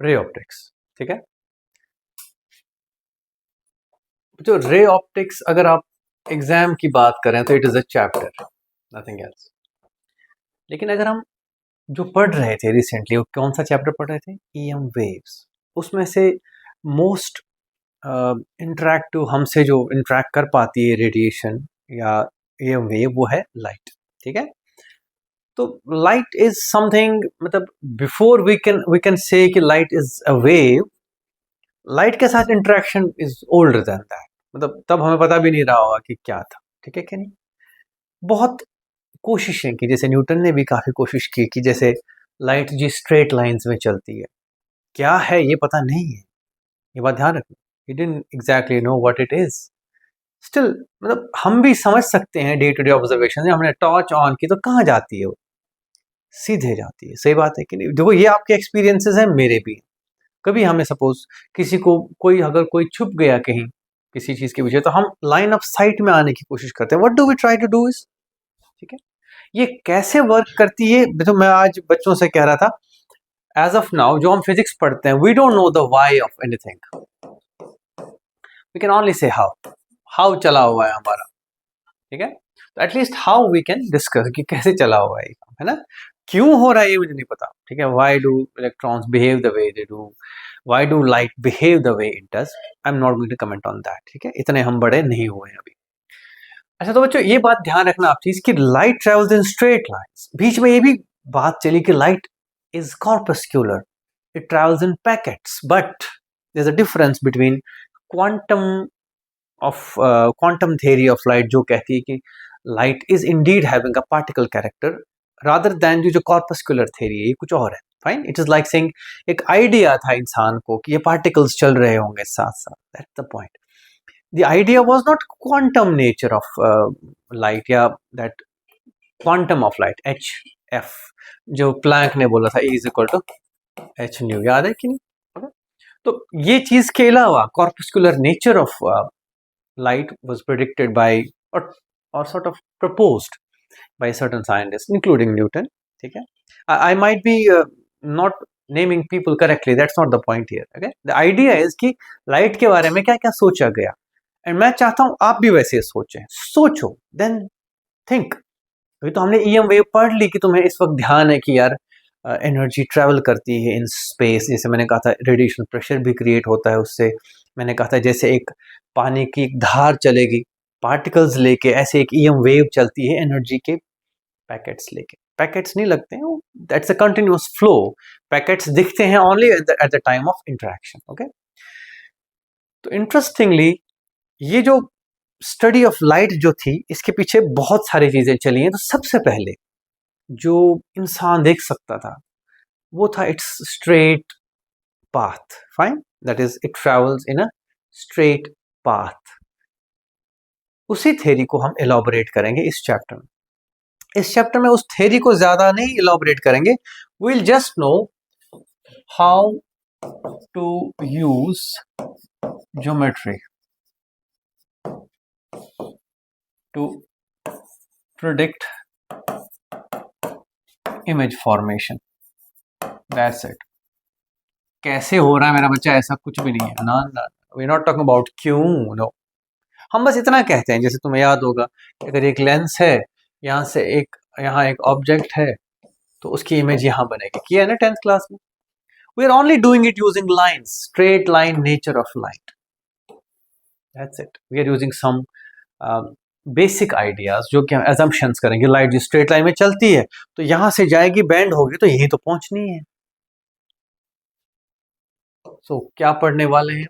Ray optics. ठीक है, जो रे ऑप्टिक्स अगर आप एग्जाम की बात करें तो it is a chapter, nothing else. लेकिन अगर हम जो पढ़ रहे थे रिसेंटली, वो कौन सा चैप्टर पढ़ रहे थे? EM waves. उसमें से मोस्ट इंटरेक्टिव, हमसे जो इंटरेक्ट कर पाती है रेडिएशन या ईएम वेव, वो है लाइट। ठीक है, तो लाइट इज समथिंग, मतलब बिफोर वी कैन से कि light is a wave, light के साथ interaction is older than that. मतलब तब हमें पता भी नहीं रहा होगा कि क्या था। ठीक है कि नहीं? बहुत कोशिशें की, जैसे न्यूटन ने भी काफी कोशिश की कि जैसे लाइट जी स्ट्रेट लाइंस में चलती है, क्या है ये पता नहीं है, ये बात ध्यान रखना। He didn't exactly know what it is. Still मतलब हम भी समझ सकते हैं डे टू डे ऑब्जर्वेशन से, हमने टॉर्च ऑन की तो कहाँ जाती है वो? सीधे जाती है। सही बात है कि नहीं? देखो, ये आपके एक्सपीरियंसेस हैं, मेरे भी। कभी हमें सपोज किसी को अगर कोई छुप गया कहीं किसी चीज के पीछे, तो हम लाइन ऑफ साइट में आने की कोशिश करते हैं। What do we try to do is, ठीक है, ये कैसे वर्क करती है? तो मैं आज बच्चों से कह रहा था, एज ऑफ नाउ जो हम फिजिक्स पढ़ते हैं, we don't know the why of anything, we can only say how चला हुआ है हमारा। ठीक है, तो at least how we can discuss कि कैसे चला हुआ है ये काम, है ना? क्यों हो रहा है ये मुझे नहीं पता। ठीक है, why do electrons behave the way they do, why do light behave the way it does, I am not going to comment on that. ठीक है, इतने हम बड़े नहीं हुए हैं अभी। अच्छा, तो बच्चों ये बात ध्यान रखना आप चीज कि light travels in straight lines. बीच में ये भी बात चली कि light is corpuscular, it travels in packets, but there's a difference between quantum quantum theory of light, जो कहती है कि light is indeed having a particle character, rather than जो corpuscular theory है, ये कुछ और है। Fine, it is like saying, एक आइडिया था इंसान को कि ये पार्टिकल्स चल रहे होंगे साथ साथ, that's the point. The idea was not quantum nature of light या that quantum of light, H F, जो प्लैंक ने बोला था, E is equal to H nu, याद है कि नहीं? Okay? तो ये चीज के अलावा corpuscular nature of light was predicted by और sort of proposed by certain scientists including Newton. ठीक है, I might be not naming people correctly, that's not the point here. Okay, the idea is कि light के बारे में क्या क्या सोचा गया, एंड मैं चाहता हूं आप भी वैसे सोचें, सोचो, देन थिंक। अभी तो हमने ईएम वेव पढ़ ली कि तुम्हें इस वक्त ध्यान है कि यार एनर्जी ट्रैवल करती है इन स्पेस, जैसे मैंने कहा था रेडिएशन प्रेशर भी क्रिएट होता है उससे। मैंने कहा था जैसे एक पानी की एक धार चलेगी पार्टिकल्स लेके, ऐसे एक ईएम वेव चलती है एनर्जी के पैकेट्स लेके। पैकेट्स नहीं लगते हैं, that's a continuous flow. Packets दिखते हैं only at the time of interaction. Okay, तो इंटरेस्टिंगली ये जो स्टडी ऑफ लाइट जो थी, इसके पीछे बहुत सारी चीजें चली हैं। तो सबसे पहले जो इंसान देख सकता था वो था it's straight path. Fine, that is it travels in a straight path. उसी थ्योरी को हम एलॉबरेट करेंगे इस चैप्टर में। इस चैप्टर में उस थ्योरी को ज्यादा नहीं एलॉबरेट करेंगे, we will just know how to use geometry to predict image formation, that's it. कैसे हो रहा है मेरा बच्चा, ऐसा कुछ भी नहीं है ना, वी नॉट टॉकिंग अबाउट क्यों, नो। हम बस इतना कहते हैं, जैसे तुम्हें याद होगा, अगर एक लेंस है, यहाँ से एक, यहाँ एक ऑब्जेक्ट है, तो उसकी इमेज यहाँ बनेगी, किया है ना 10th क्लास में। We are only doing it using lines, straight line nature of light, that's it. We are using some basic ideas, जो कि हम एजम्पशंस करेंगे। लाइट जो स्ट्रेट लाइन में चलती है, तो यहाँ से जाएगी, बैंड होगी, तो यही तो पहुंचनी है। सो क्या पढ़ने वाले हैं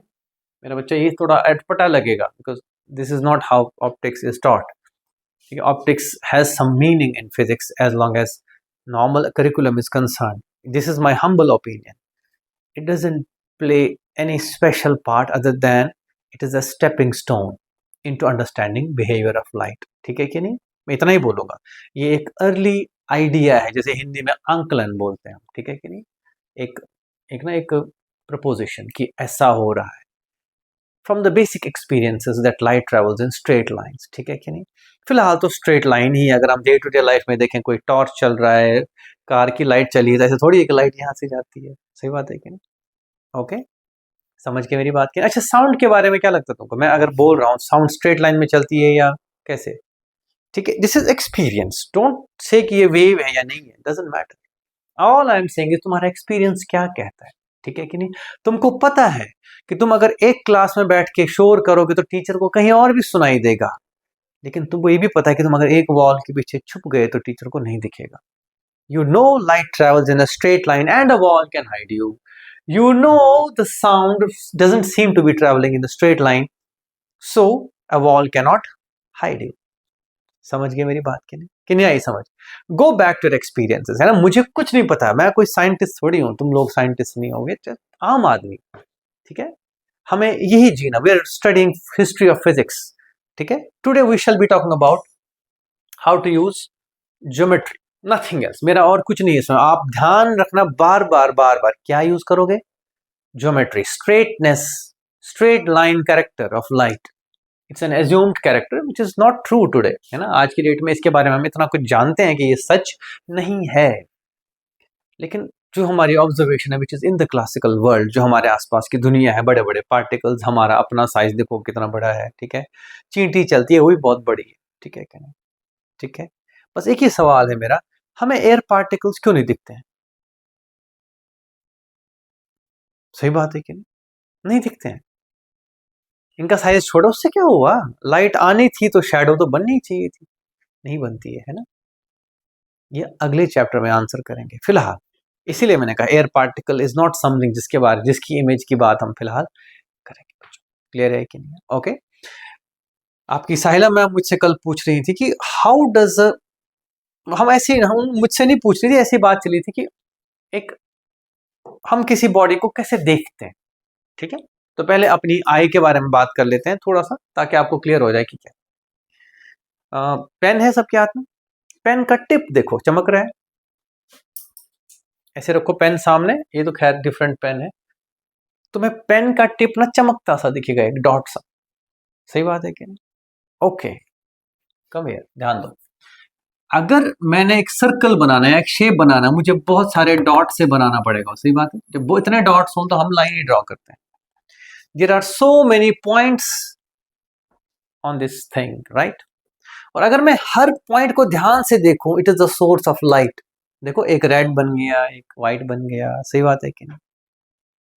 मेरा बच्चा, ये थोड़ा अटपटा लगेगा, because this is not how optics is taught. ठीक है, optics has some meaning in physics as long as normal curriculum is concerned. This is my humble opinion. It doesn't play any special part other than it is a stepping stone into understanding behavior of light. ठीक है कि नहीं? मैं इतना ही बोलूंगा। ये एक early idea है, जैसे हिंदी में आंकलन बोलते हैं हम। ठीक है कि नहीं? एक एक प्रपोजिशन कि ऐसा हो रहा है, from the basic experiences that light travels in straight lines. ठीक है कि नहीं? फिलहाल तो स्ट्रेट लाइन ही। अगर हम डे टू डे लाइफ में देखें, कोई टॉर्च चल रहा है, कार की लाइट चली है, तो ऐसे थोड़ी एक लाइट यहाँ से जाती है। सही बात है कि नहीं? ओके, समझ के मेरी बात की। अच्छा, साउंड के बारे में क्या लगता है तुमको? मैं अगर बोल रहा हूँ साउंड स्ट्रेट लाइन में चलती है या कैसे? ठीक है, this is experience, don't say कि ये वेव है या नहीं है, doesn't matter. All I am saying is तुम्हारा एक्सपीरियंस क्या कहता है, ठीक है कि नहीं? तुमको पता है कि तुम अगर एक क्लास में बैठ के शोर करोगे तो टीचर को कहीं और भी सुनाई देगा, लेकिन तुमको ये भी पता है कि तुम अगर एक वॉल के पीछे छुप गए तो टीचर को नहीं दिखेगा। You know light travels in a straight line and a wall can hide you. You know the sound doesn't seem to be traveling in the straight line, so a wall cannot hide you. समझ गए मेरी बात की नहीं? कि नहीं आई समझ? गो back to experiences, है ना? मुझे कुछ नहीं पता, मैं कोई साइंटिस्ट थोड़ी हूँ, तुम लोग साइंटिस्ट नहीं होगे, आम आदमी, ठीक है? हमें यही जीना, we are studying history of physics, ठीक है? Today we shall be talking about how to use geometry, nothing else. मेरा और कुछ नहीं है इसमें, आप ध्यान रखना, बार बार बार बार क्या यूज करोगे? Geometry, straightness, straight line character of light, it's an assumed character which is not true today, है ना? आज की डेट में इसके बारे में हम इतना कुछ जानते हैं कि ये सच नहीं है, लेकिन जो हमारी ऑब्जर्वेशन है which is in the classical world, जो हमारे आसपास की दुनिया है, बड़े बड़े पार्टिकल्स, हमारा अपना साइज देखो कितना बड़ा है, ठीक है? चींटी चलती है वो भी बहुत बड़ी है, ठीक है क्या? ठीक है, बस एक ही सवाल है मेरा, हमें एयर पार्टिकल्स क्यों नहीं दिखते हैं? सही बात है कि नहीं? नहीं दिखते हैं, इनका साइज छोटा, उससे क्या हुआ? लाइट आनी थी तो शैडो तो बननी चाहिए थी, नहीं बनती है ना? ये अगले चैप्टर में आंसर करेंगे। फिलहाल इसीलिए मैंने कहा air particle is not something जिसकी इमेज की बात हम फिलहाल करेंगे। क्लियर है कि नहीं? ओके। आपकी साहिला मैम मुझसे कल पूछ रही थी कि हाउ डज, हम ऐसे हम मुझसे नहीं पूछ रही थी, ऐसी बात चली थी कि एक हम किसी बॉडी को कैसे देखते हैं, ठीक है? तो पहले अपनी आई के बारे में बात कर लेते हैं थोड़ा सा, ताकि आपको क्लियर हो जाए कि क्या। पेन है सबके हाथ में, पेन का टिप देखो चमक रहा है, ऐसे रखो पेन सामने, ये तो खैर डिफरेंट पेन है, तो मैं पेन का टिप ना चमकता सा दिखेगा, एक डॉट सा। सही बात है कि नहीं? ओके, कम हियर, ध्यान दो। अगर मैंने एक सर्कल बनाना है, एक शेप बनाना है, मुझे बहुत सारे डॉट से बनाना पड़ेगा। सही बात है, जब वो इतने डॉट्स हों तो हम लाइन ही ड्रॉ करते हैं। There are so many points on this thing, right? और अगर मैं हर पॉइंट को ध्यान से देखूं, it is the source of light. देखो एक रेड बन गया, एक व्हाइट बन गया, सही बात है कि नहीं?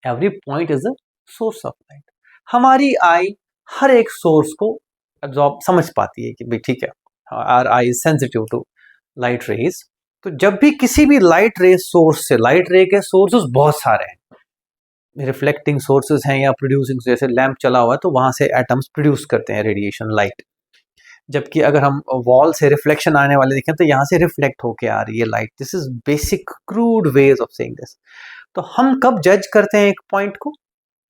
Every point is the source of light. हमारी आई हर एक सोर्स को एब्जॉर्ब समझ पाती है कि भाई ठीक है, our eye is sensitive to light rays. तो जब भी किसी भी लाइट रे सोर्स से, लाइट रे के सोर्सेस बहुत सारे हैं, रिफ्लेक्टिंग सोर्सेज हैं या प्रोड्यूसिंग, जैसे लैंप चला हुआ है तो वहां से एटम्स प्रोड्यूस करते हैं रेडिएशन, लाइट। जबकि अगर हम वॉल से रिफ्लेक्शन आने वाले देखें तो यहाँ से रिफ्लेक्ट होके आ रही है light. This is basic crude ways of saying this. तो हम कब जज करते हैं एक पॉइंट को,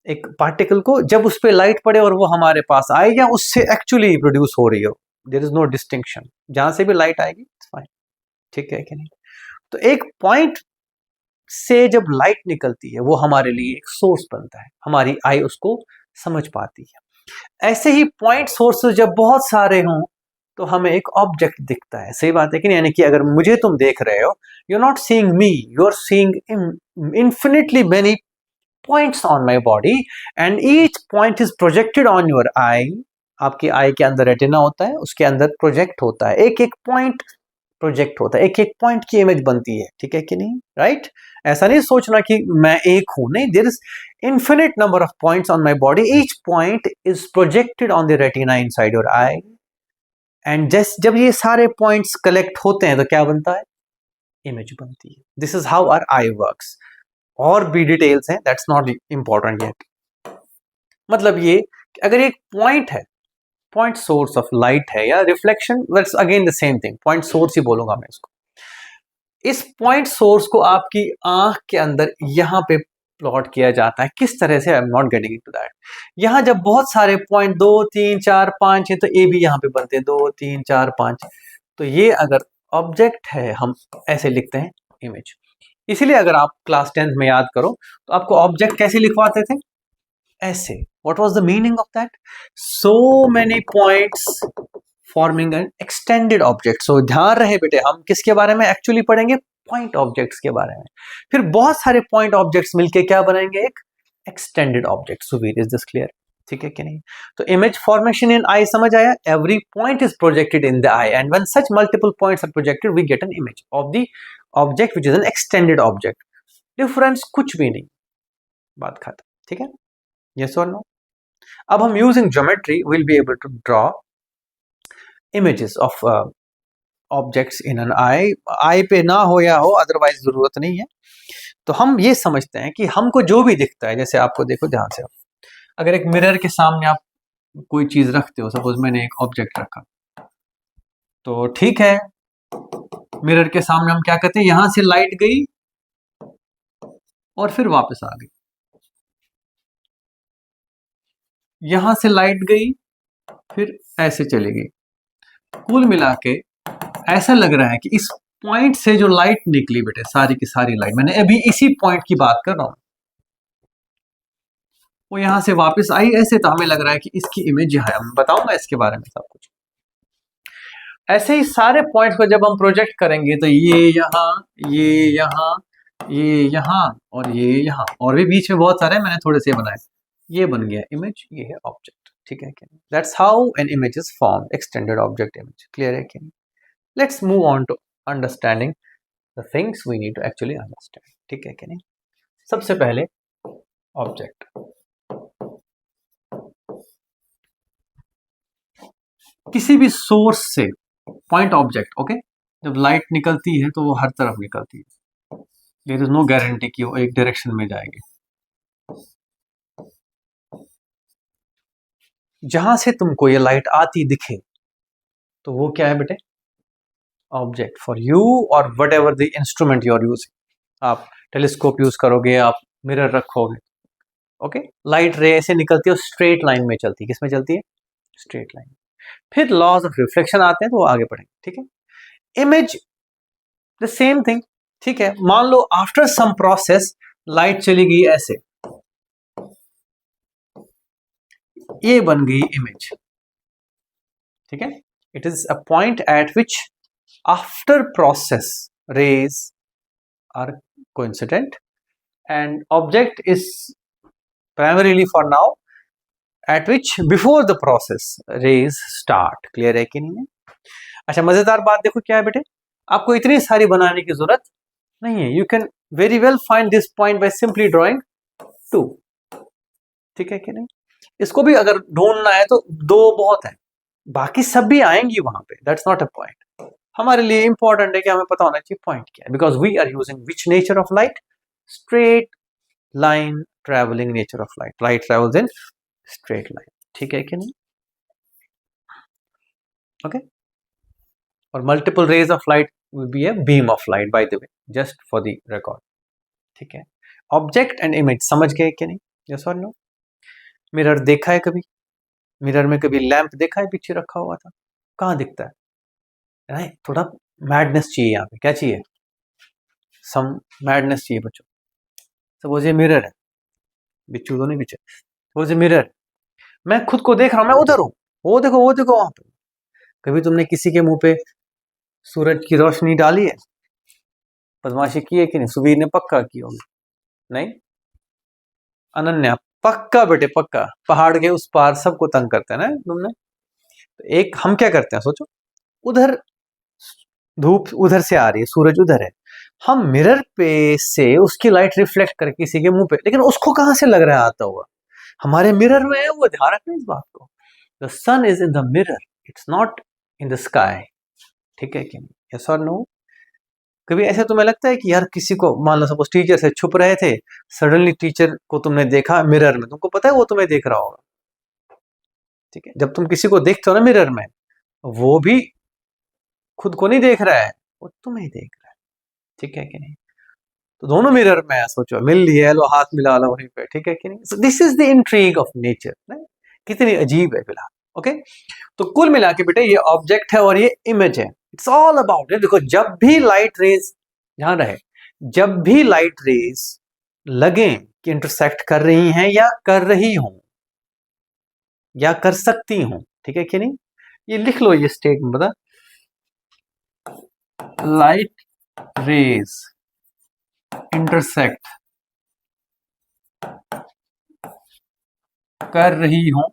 एक पार्टिकल को? जब उस पर लाइट पड़े और वो हमारे पास आए या उससे एक्चुअली प्रोड्यूस हो रही हो। देयर इज नो डिस्टिंक्शन, जहां से भी लाइट आएगी इट्स फाइन, ठीक है कि नहीं? तो एक पॉइंट से जब लाइट निकलती है वो हमारे लिए एक सोर्स बनता है, हमारी आई उसको समझ पाती है। ऐसे ही पॉइंट सोर्सेज जब बहुत सारे हों तो हमें एक ऑब्जेक्ट दिखता है। सही बात है कि नहीं? यानी कि अगर मुझे तुम देख रहे हो, you are not seeing me, you are seeing infinitely many points on my body and each point is projected on your eye। आपकी आई के अंदर रेटिना होता है, उसके अंदर प्रोजेक्ट होता है, एक एक पॉइंट प्रोजेक्ट होता है, एक एक पॉइंट की इमेज बनती है, ठीक है कि नहीं? राइट? ऐसा नहीं सोचना कि मैं एक हूं, नहीं, there is infinite number of points on my body, each point is projected on the retina inside your eye and just जब ये सारे पॉइंट्स कलेक्ट होते हैं तो क्या बनता है? इमेज बनती है। This is how our eye works. और भी डिटेल्स हैं, दैट्स नॉट इंपॉर्टेंट येट। मतलब ये कि अगर एक पॉइंट है, पॉइंट सोर्स ऑफ लाइट है या reflection, that's again the same thing, point source ही बोलूंगा मैं इसको। इस पॉइंट सोर्स को आपकी आंख के अंदर यहां पे प्लॉट किया जाता है। किस तरह से? आई am not getting into that. यहां जब बहुत सारे पॉइंट 2 3 4 5 है तो ए भी यहां पे बनते हैं 2 3 4 5। तो ये अगर ऑब्जेक्ट है, हम ऐसे लिखते हैं इमेज। इसीलिए अगर आप क्लास 10th में याद करो तो आपको ऑब्जेक्ट कैसे लिखवाते थे? ऐसे। What was the meaning of that? So many points forming an extended object. So ध्यान रहे बेटे, हम किसके बारे में एक्चुअली पढ़ेंगे? पॉइंट ऑब्जेक्ट्स के बारे में। फिर बहुत सारे पॉइंट ऑब्जेक्ट्स मिलके क्या बनाएंगे? एक extended object. Suvir, is this clear? ठीक है कि नहीं? तो इमेज फॉर्मेशन इन आई समझ आया? Every point is projected in the eye and when such multiple points are projected we get an image of the object which is an extended object. Difference कुछ भी नहीं, बात खत्म। ठीक है, यस और नो? अब हम using geometry will be able to draw images of objects in an eye. Eye पे ना हो या हो, अदरवाइज जरूरत नहीं है। तो हम ये समझते हैं कि हमको जो भी दिखता है, जैसे आपको देखो ध्यान से, अगर एक मिरर के सामने आप कोई चीज रखते हो, सपोज मैंने एक ऑब्जेक्ट रखा, तो ठीक है, मिरर के सामने हम क्या करते हैं, यहां से लाइट गई और फिर वापस आ गई, यहां से लाइट गई फिर ऐसे चली गई। कुल मिला के ऐसा लग रहा है कि इस पॉइंट से जो लाइट निकली बेटे, सारी की सारी लाइट, मैंने अभी इसी पॉइंट की बात कर रहा हूं, वो यहां से वापस आई, ऐसे तो हमें लग रहा है कि इसकी इमेज है। मैं बताऊंगा इसके बारे में सब कुछ। ऐसे ही सारे पॉइंट्स को जब हम प्रोजेक्ट करेंगे तो ये यहाँ, ये यहाँ, ये यहाँ और ये यहाँ, और भी बीच में बहुत सारे मैंने थोड़े से बनाए, ये बन गया इमेज, ये है ऑब्जेक्ट। ठीक है कि नहीं? That's how an image is form, extended object image. Clear है कि नहीं? Let's move on to understanding the things we need to actually understand. ठीक है कि नहीं? सबसे पहले ऑब्जेक्ट, किसी भी सोर्स से पॉइंट ऑब्जेक्ट, ओके, जब लाइट निकलती है तो वो हर तरफ निकलती है, देयर इज नो गारंटी कि वो एक डायरेक्शन में जाएगी। जहां से तुमको ये लाइट आती दिखे तो वो क्या है बेटे? ऑब्जेक्ट फॉर यू और whatever the instrument you are using. आप टेलीस्कोप यूज करोगे, आप मिरर रखोगे, ओके, लाइट रे ऐसे निकलती है, स्ट्रेट लाइन में चलती है। किस में चलती है? Straight line. फिर लॉज ऑफ रिफ्लेक्शन आते हैं तो वो आगे पढ़ेंगे। ठीक है, इमेज द सेम थिंग। ठीक है, मान लो आफ्टर सम प्रोसेस लाइट चली गई ऐसे, ये बन गई इमेज। ठीक है, it is a point at which after process rays are coincident and object is primarily for now at which before the process rays start. Clear है कि नहीं है? अच्छा, मजेदार बात देखो क्या है बेटे, आपको इतनी सारी बनाने की जरूरत नहीं है। You can very well find this point by simply drawing 2। ठीक है कि नहीं? इसको भी अगर ढूंढना है तो 2 बहुत है, बाकी सब भी आएंगी वहां पे, दैट्स नॉट अ पॉइंट। हमारे लिए इंपॉर्टेंट है कि हमें पता होना चाहिए पॉइंट क्या है, because we are using which nature of light? Straight line travelling nature of light. Light travels in straight line. ठीक है कि नहीं? ओके, और multiple rays of light will be a beam of light, by the way, just for the record. ठीक है, object and image समझ गए कि नहीं? यस और नो? मिरर देखा है कभी? मिरर में कभी लैंप देखा है पीछे रखा हुआ था? कहाँ दिखता है? नहीं, थोड़ा मैडनेस चाहिए यहाँ पे। क्या चाहिए? सम मैडनेस चाहिए बच्चों। सपोज ये मिरर है, बिच्छू तो नहीं पीछे, सपोज ये मिरर, मैं खुद को देख रहा हूँ, मैं उधर हूँ, वो देखो वहां पे। कभी तुमने किसी के मुंह पे सूरज की रोशनी डाली है? बदमाशी की है कि नहीं? सुबीर ने पक्का की होगी। नहीं? अनन्या पक्का बेटे पक्का, पहाड़ के उस पार सबको तंग करते हैं ना तुमने। तो एक हम क्या करते हैं, सोचो, उधर धूप उधर से आ रही है, सूरज उधर है, हम मिरर पे से उसकी लाइट रिफ्लेक्ट करके किसी के मुंह पे, लेकिन उसको कहां से लग रहा है आता हुआ? हमारे मिरर में है, वो ध्यान रखना इस बात को। The sun is in the mirror, it's not in the sky. ठीक है कि नहीं? यस और नो? कभी ऐसा तुम्हें लगता है कि यार किसी को, मान लो सपोज टीचर से छुप रहे थे, सडनली टीचर को तुमने देखा मिरर में, तुमको पता है वो तुम्हें देख रहा होगा? ठीक है, जब तुम किसी को देखते हो ना मिरर में, वो भी खुद को नहीं देख रहा है, वो तुम्हें देख रहा है। ठीक है कि नहीं? तो दोनों मिरर में है, सोचो, मिल लिए, लो हाथ मिला लो वहीं पे। ठीक है कि नहीं? So this is the intrigue of nature. कितनी अजीब है फिलहाल। ओके, तो कुल मिला के बेटे ये ऑब्जेक्ट है और ये इमेज है। It's all about it. देखो, जब भी लाइट रेज, ध्यान रहे, जब भी लाइट रेज लगे कि इंटरसेक्ट कर रही हैं या कर रही हूं या कर सकती हूं, ठीक है कि नहीं? ये लिख लो, ये स्टेटमेंट बता, लाइट रेज intersect कर रही हूं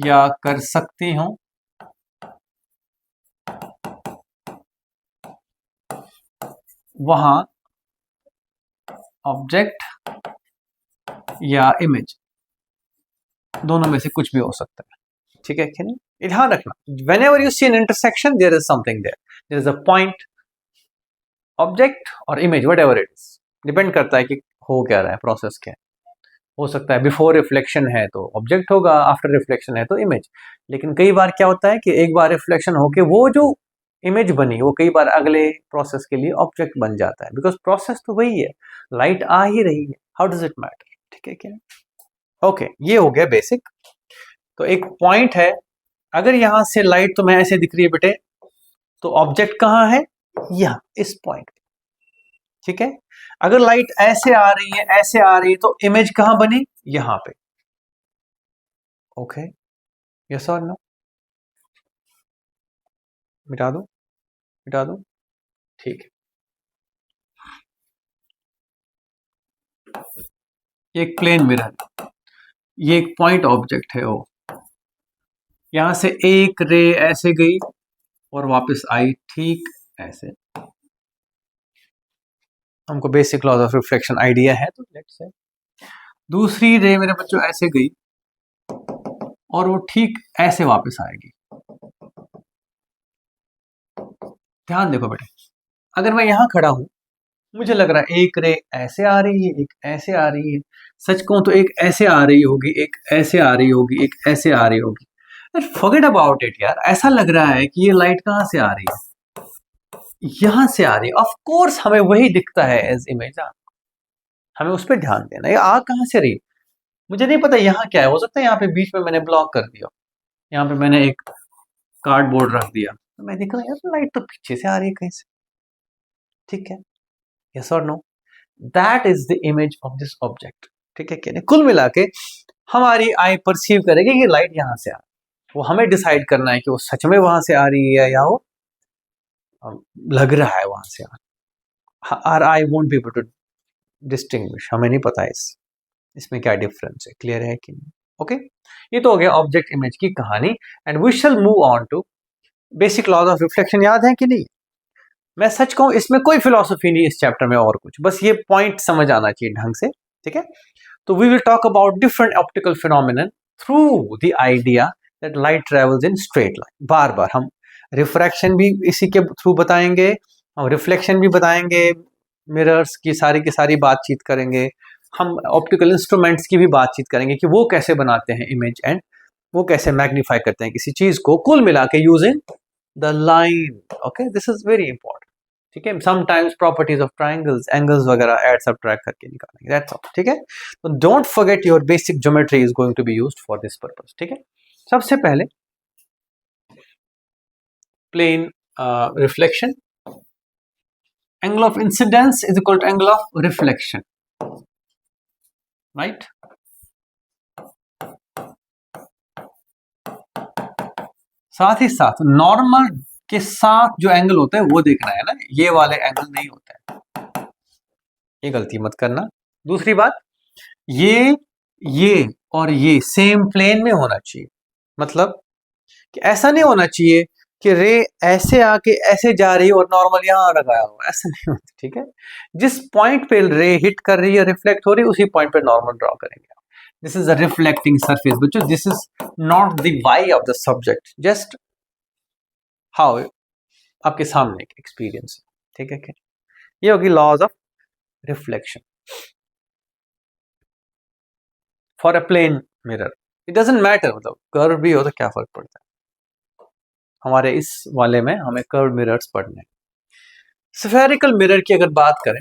या कर सकती हूं, वहां ऑब्जेक्ट या इमेज दोनों में से कुछ भी हो सकता है। ठीक है कि नहीं, ध्यान रखना, whenever you see an intersection there is something there is a point, object और image whatever it is, depend करता है कि हो क्या रहा है, प्रोसेस क्या है। हो सकता है बिफोर रिफ्लेक्शन है तो ऑब्जेक्ट होगा, आफ्टर रिफ्लेक्शन है तो इमेज। लेकिन कई बार क्या होता है कि एक बार रिफ्लेक्शन होके वो जो इमेज बनी वो कई बार अगले प्रोसेस के लिए ऑब्जेक्ट बन जाता है, बिकॉज प्रोसेस तो वही है, लाइट आ ही रही है, हाउ डज इट मैटर। ठीक है क्या, ओके ये हो गया बेसिक। तो एक पॉइंट है, अगर यहां से लाइट तुम्हें ऐसे दिख रही है बेटे, तो ऑब्जेक्ट कहां है, यहां इस पॉइंट। ठीक है, अगर लाइट ऐसे आ रही है ऐसे आ रही है तो इमेज कहां बनी, यहां पे। ओके, यस और नो, मिटा दो, मिटा दो, ठीक है। एक प्लेन मिरर, ये एक पॉइंट ऑब्जेक्ट है, वो यहां से एक रे ऐसे गई और वापस आई, ठीक ऐसे। हमको basic laws of reflection idea है, तो लेट्स से दूसरी रे मेरे बच्चों ऐसे गई और वो ठीक ऐसे वापस आएगी। ध्यान देखो बेटे, अगर मैं यहां खड़ा हूं, मुझे लग रहा है एक रे ऐसे आ रही है, एक ऐसे आ रही है, सच कहूं तो एक ऐसे आ रही होगी, एक ऐसे आ रही होगी, एक ऐसे आ रही होगी। फॉरगेट अबाउट इट यार, ऐसा लग रहा है कि ये लाइट कहां से आ रही है, यहां से आ रही है। ऑफ कोर्स हमें वही दिखता है एज इमेज, हमें उस पर ध्यान देना। ये आ कहां से रही, मुझे नहीं पता यहाँ क्या है, हो सकता है यहाँ पे बीच में मैंने ब्लॉक कर दिया, यहाँ पे मैंने एक कार्डबोर्ड रख दिया, तो मैं देख रहा हूँ यार लाइट तो पीछे से आ रही है कहीं से। ठीक है, यस और no, that is the image of this object. ठीक है क्या, कुल मिला के हमारी आई परसीव करेगी कि लाइट यहाँ से आ रही है, वो हमें डिसाइड करना है कि वो सच में वहां से आ रही है या वो लग रहा है वहां से आ रही है। Or I won't be able to distinguish, हमें नहीं पता इसमें क्या डिफरेंस है, क्लियर है कि नहीं। ओके, ये तो हो गया ऑब्जेक्ट इमेज की कहानी, and we shall move on to basic laws of reflection. याद है कि नहीं, मैं सच कहूं इसमें कोई फिलॉसफी नहीं इस चैप्टर में और कुछ, बस ये पॉइंट समझ आना चाहिए ढंग से। ठीक है, तो we will talk about different optical phenomenon through the idea that light travels in straight line. बार बार हम रिफ्रैक्शन भी इसी के थ्रू बताएंगे, और रिफ्लेक्शन भी बताएंगे, मिरर्स की सारी बातचीत करेंगे, हम ऑप्टिकल इंस्ट्रूमेंट्स की भी बातचीत करेंगे कि वो कैसे बनाते हैं इमेज, एंड वो कैसे मैग्नीफाई करते हैं किसी चीज को, कुल मिला के using the line. Okay, this is very important. ठीक है, sometimes properties of triangles, angles वगैरह ऐड सब्ट्रैक्ट करके निकालेंगे, दैट्स ऑल। ठीक है, तो don't forget your basic geometry is going to be used for this purpose. ठीक है, सबसे पहले plane reflection, angle of incidence is equal to angle of reflection, right. साथ ही साथ नॉर्मल के साथ जो एंगल होता है वो देखना है ना, ये वाले एंगल नहीं होता है, ये गलती मत करना। दूसरी बात, ये और ये सेम प्लेन में होना चाहिए, मतलब कि ऐसा नहीं होना चाहिए कि रे ऐसे आके ऐसे जा रही है और नॉर्मल यहां लगाया हुआ, ऐसा नहीं होता। ठीक है, जिस पॉइंट पे रे हिट कर रही है, रिफ्लेक्ट हो रही है, उसी पॉइंट पे नॉर्मल ड्रॉ करेंगे। This is a reflecting surface बच्चों, this is not the why of the subject, just how आपके सामने एक एक्सपीरियंस है। ठीक है क्या, ये होगी laws of reflection for a plane mirror. It doesn't matter, मतलब कर्व भी हो तो क्या फर्क पड़ता है, हमारे इस वाले में हमें कर्व मिरर्स पढ़ने। स्फेरिकल मिरर की अगर बात करें,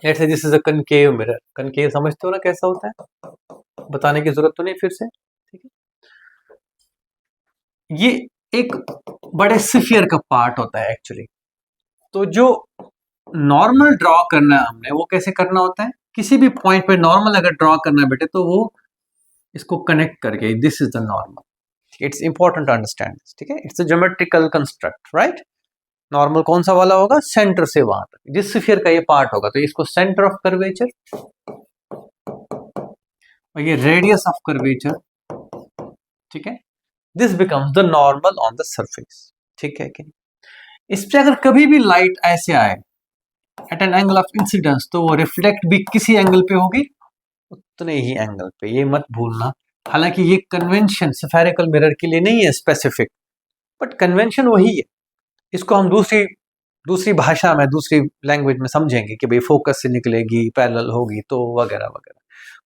let's say this is a concave mirror. Concave समझते हो ना कैसा होता है, बताने की जरूरत तो नहीं फिर से। ठीक है, ये एक बड़े स्फीयर का पार्ट होता है एक्चुअली। तो जो नॉर्मल ड्रॉ करना है हमने, वो कैसे करना होता है, किसी भी पॉइंट पे नॉर्मल अगर ड्रॉ करना है बेटे, तो वो इसको कनेक्ट करके, this is the normal. It's important to understand this. ठीक है, it's a geometrical construct, right. Normal कौन सा वाला होगा, सेंटर से वहां तक, जिस स्फीयर का ये पार्ट होगा, तो इसको सेंटर ऑफ कर्वेचर, और ये रेडियस ऑफ कर्वेचर, ठीक है, this becomes the normal on the surface, ठीक है कि इस पे अगर कभी भी लाइट ऐसे आए at an angle of incidence, तो वो रिफ्लेक्ट भी किसी एंगल पे होगी, उतने ही एंगल पे, ये मत भूलना। हालांकि ये कन्वेंशन स्फेरिकल मिरर के लिए नहीं है स्पेसिफिक, बट कन्वेंशन वही है। इसको हम दूसरी दूसरी भाषा में, दूसरी लैंग्वेज में समझेंगे कि भाई फोकस से निकलेगी, पैरेलल होगी, तो वगैरह वगैरह,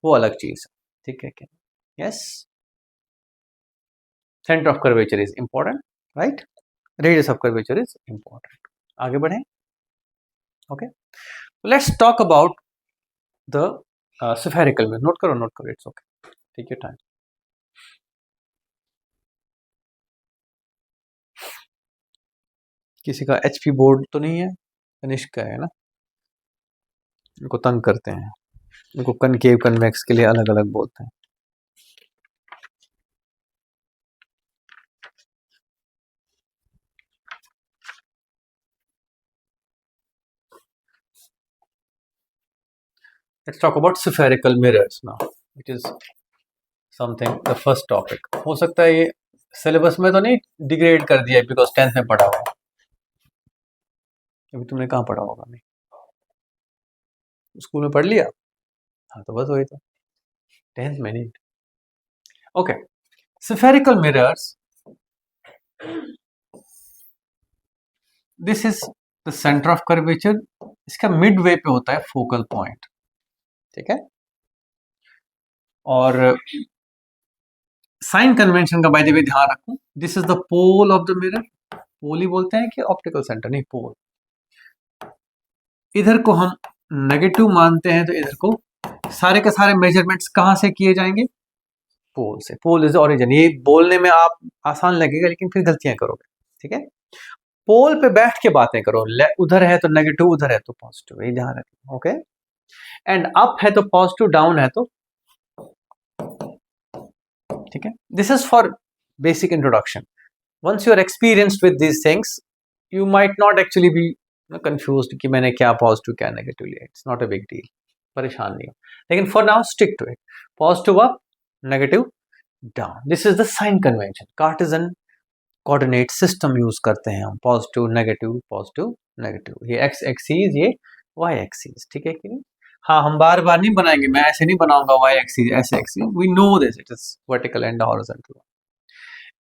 वो अलग चीज है, ठीक है क्या? Yes, center of curvature is important, right, radius of curvature is important. आगे बढ़े, okay, let's talk about the spherical mirror. Note करो, it's okay, take your time. किसी का एचपी बोर्ड तो नहीं है, कनिष्क का है ना, इनको तंग करते हैं, इनको कनकेव कन्वेक्स के लिए अलग अलग बोलते हैं। Let's talk about spherical mirrors now. It is something the first topic. हो सकता है ये सिलेबस में तो नहीं डिग्रेड कर दिया बिकॉज 10th में पढ़ा हुआ, अभी तुमने कहाँ पढ़ा होगा? नहीं, स्कूल में पढ़ लिया, हाँ तो बस वही तो, 10th में नहीं। Okay, spherical mirrors, this is the center of curvature, इसका मिड वे पे होता है फोकल पॉइंट, ठीक है, और साइन कन्वेंशन का बाय द वे ध्यान रखो, this is the pole of the mirror, pole ही बोलते हैं कि ऑप्टिकल सेंटर, नहीं पोल। इधर को हम नेगेटिव मानते हैं, तो इधर को सारे के सारे मेजरमेंट्स कहां से किए जाएंगे? पोल से। पोल इज ओरिजिन, ये बोलने में आप आसान लगेगा लेकिन फिर गलतियां करोगे, ठीक है। पोल पे बैठ के बातें करो, उधर है तो नेगेटिव, उधर है तो पॉजिटिव, ये ध्यान रखो, ओके। एंड अप है तो पॉजिटिव, डाउन है तो, ठीक है। This is for basic introduction. Once you are experienced with these things, you might not actually be confused कि मैंने क्या पॉजिटिव क्या नेगेटिव लिया, it's not a big deal, परेशान नहीं हो। लेकिन for now stick to it, positive up, negative down, this is the sign convention. Cartesian coordinate system use करते हैं हम, पॉजिटिव नेगेटिव, ये एक्स एक्सिस, ये वाई एक्सिस, ठीक है कि नहीं? हाँ, हम बार बार नहीं बनाएंगे, मैं ऐसे नहीं बनाऊंगा वाई एक्सिस ऐसे axis, we know this, it is vertical and horizontal.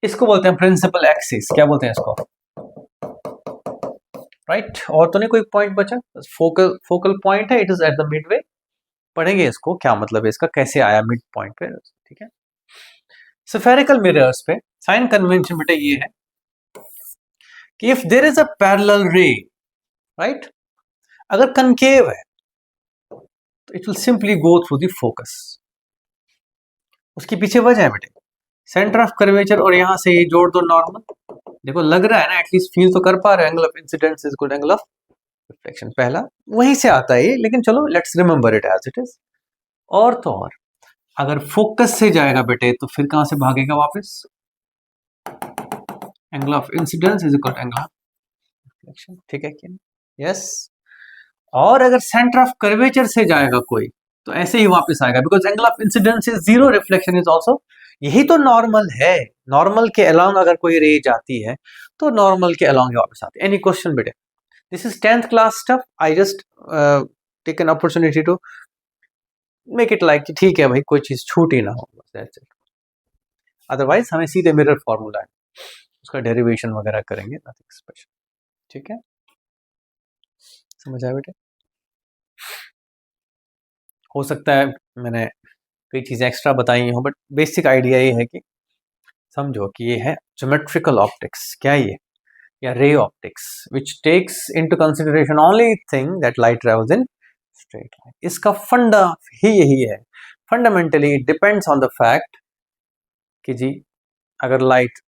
इसको बोलते हैं प्रिंसिपल एक्सिस, क्या बोलते हैं इसको, राइट। और तो नहीं कोई पॉइंट बचा, फोकल पॉइंट है, it is at the mid way. पढ़ेंगे इसको, क्या मतलब है इसका, कैसे आया मिड पॉइंट पे, ठीक है। स्फेरिकल मिरर्स पे साइन कन्वेंशन बेटा ये है कि if there is a parallel ray, right, अगर कनकेव है तो it will simply go through the focus. उसके पीछे वजह है बेटे, सेंटर ऑफ कर्वेचर, और यहां से ये जोड़ दो नॉर्मल। देखो लग रहा है ना, एटलीस्ट फील तो कर पा रहे हो, angle of incidence is equal angle of reflection, पहला वहीं से आता है ये, लेकिन चलो let's remember it as it is. और तो और अगर फोकस से जाएगा बेटे तो फिर कहां से भागेगा वापस, angle of incidence is equal angle of reflection, ठीक है क्या? यस। और अगर सेंटर ऑफ कर्वेचर से जाएगा कोई, तो ऐसे ही वापस आएगा, because angle of incidence is zero, reflection is also, यही तो नॉर्मल है। नॉर्मल के अलोंग अगर कोई रे जाती है तो नॉर्मल के अलोंग वापस आती है। एनी क्वेश्चन बेटे? This is 10th class stuff, I just take an opportunity to make it like ठीक है भाई, कोई चीज छूट ही ना हो, दैट्स इट। अदरवाइज हमें सीधे मिरर फॉर्मूला है, उसका डेरिवेशन वगैरह करेंगे, नथिंग स्पेशल, ठीक है। समझ आया बेटे? हो सकता है मैंने कई चीजें एक्स्ट्रा बताई हो, बट बेसिक आइडिया ये है कि समझो कि ये है ज्योमेट्रिकल ऑप्टिक्स, क्या ये, या ray optics, which takes into consideration only thing that light travels in straight line. इसका फंडा ही यही है, fundamentally it depends on the fact कि जी अगर लाइट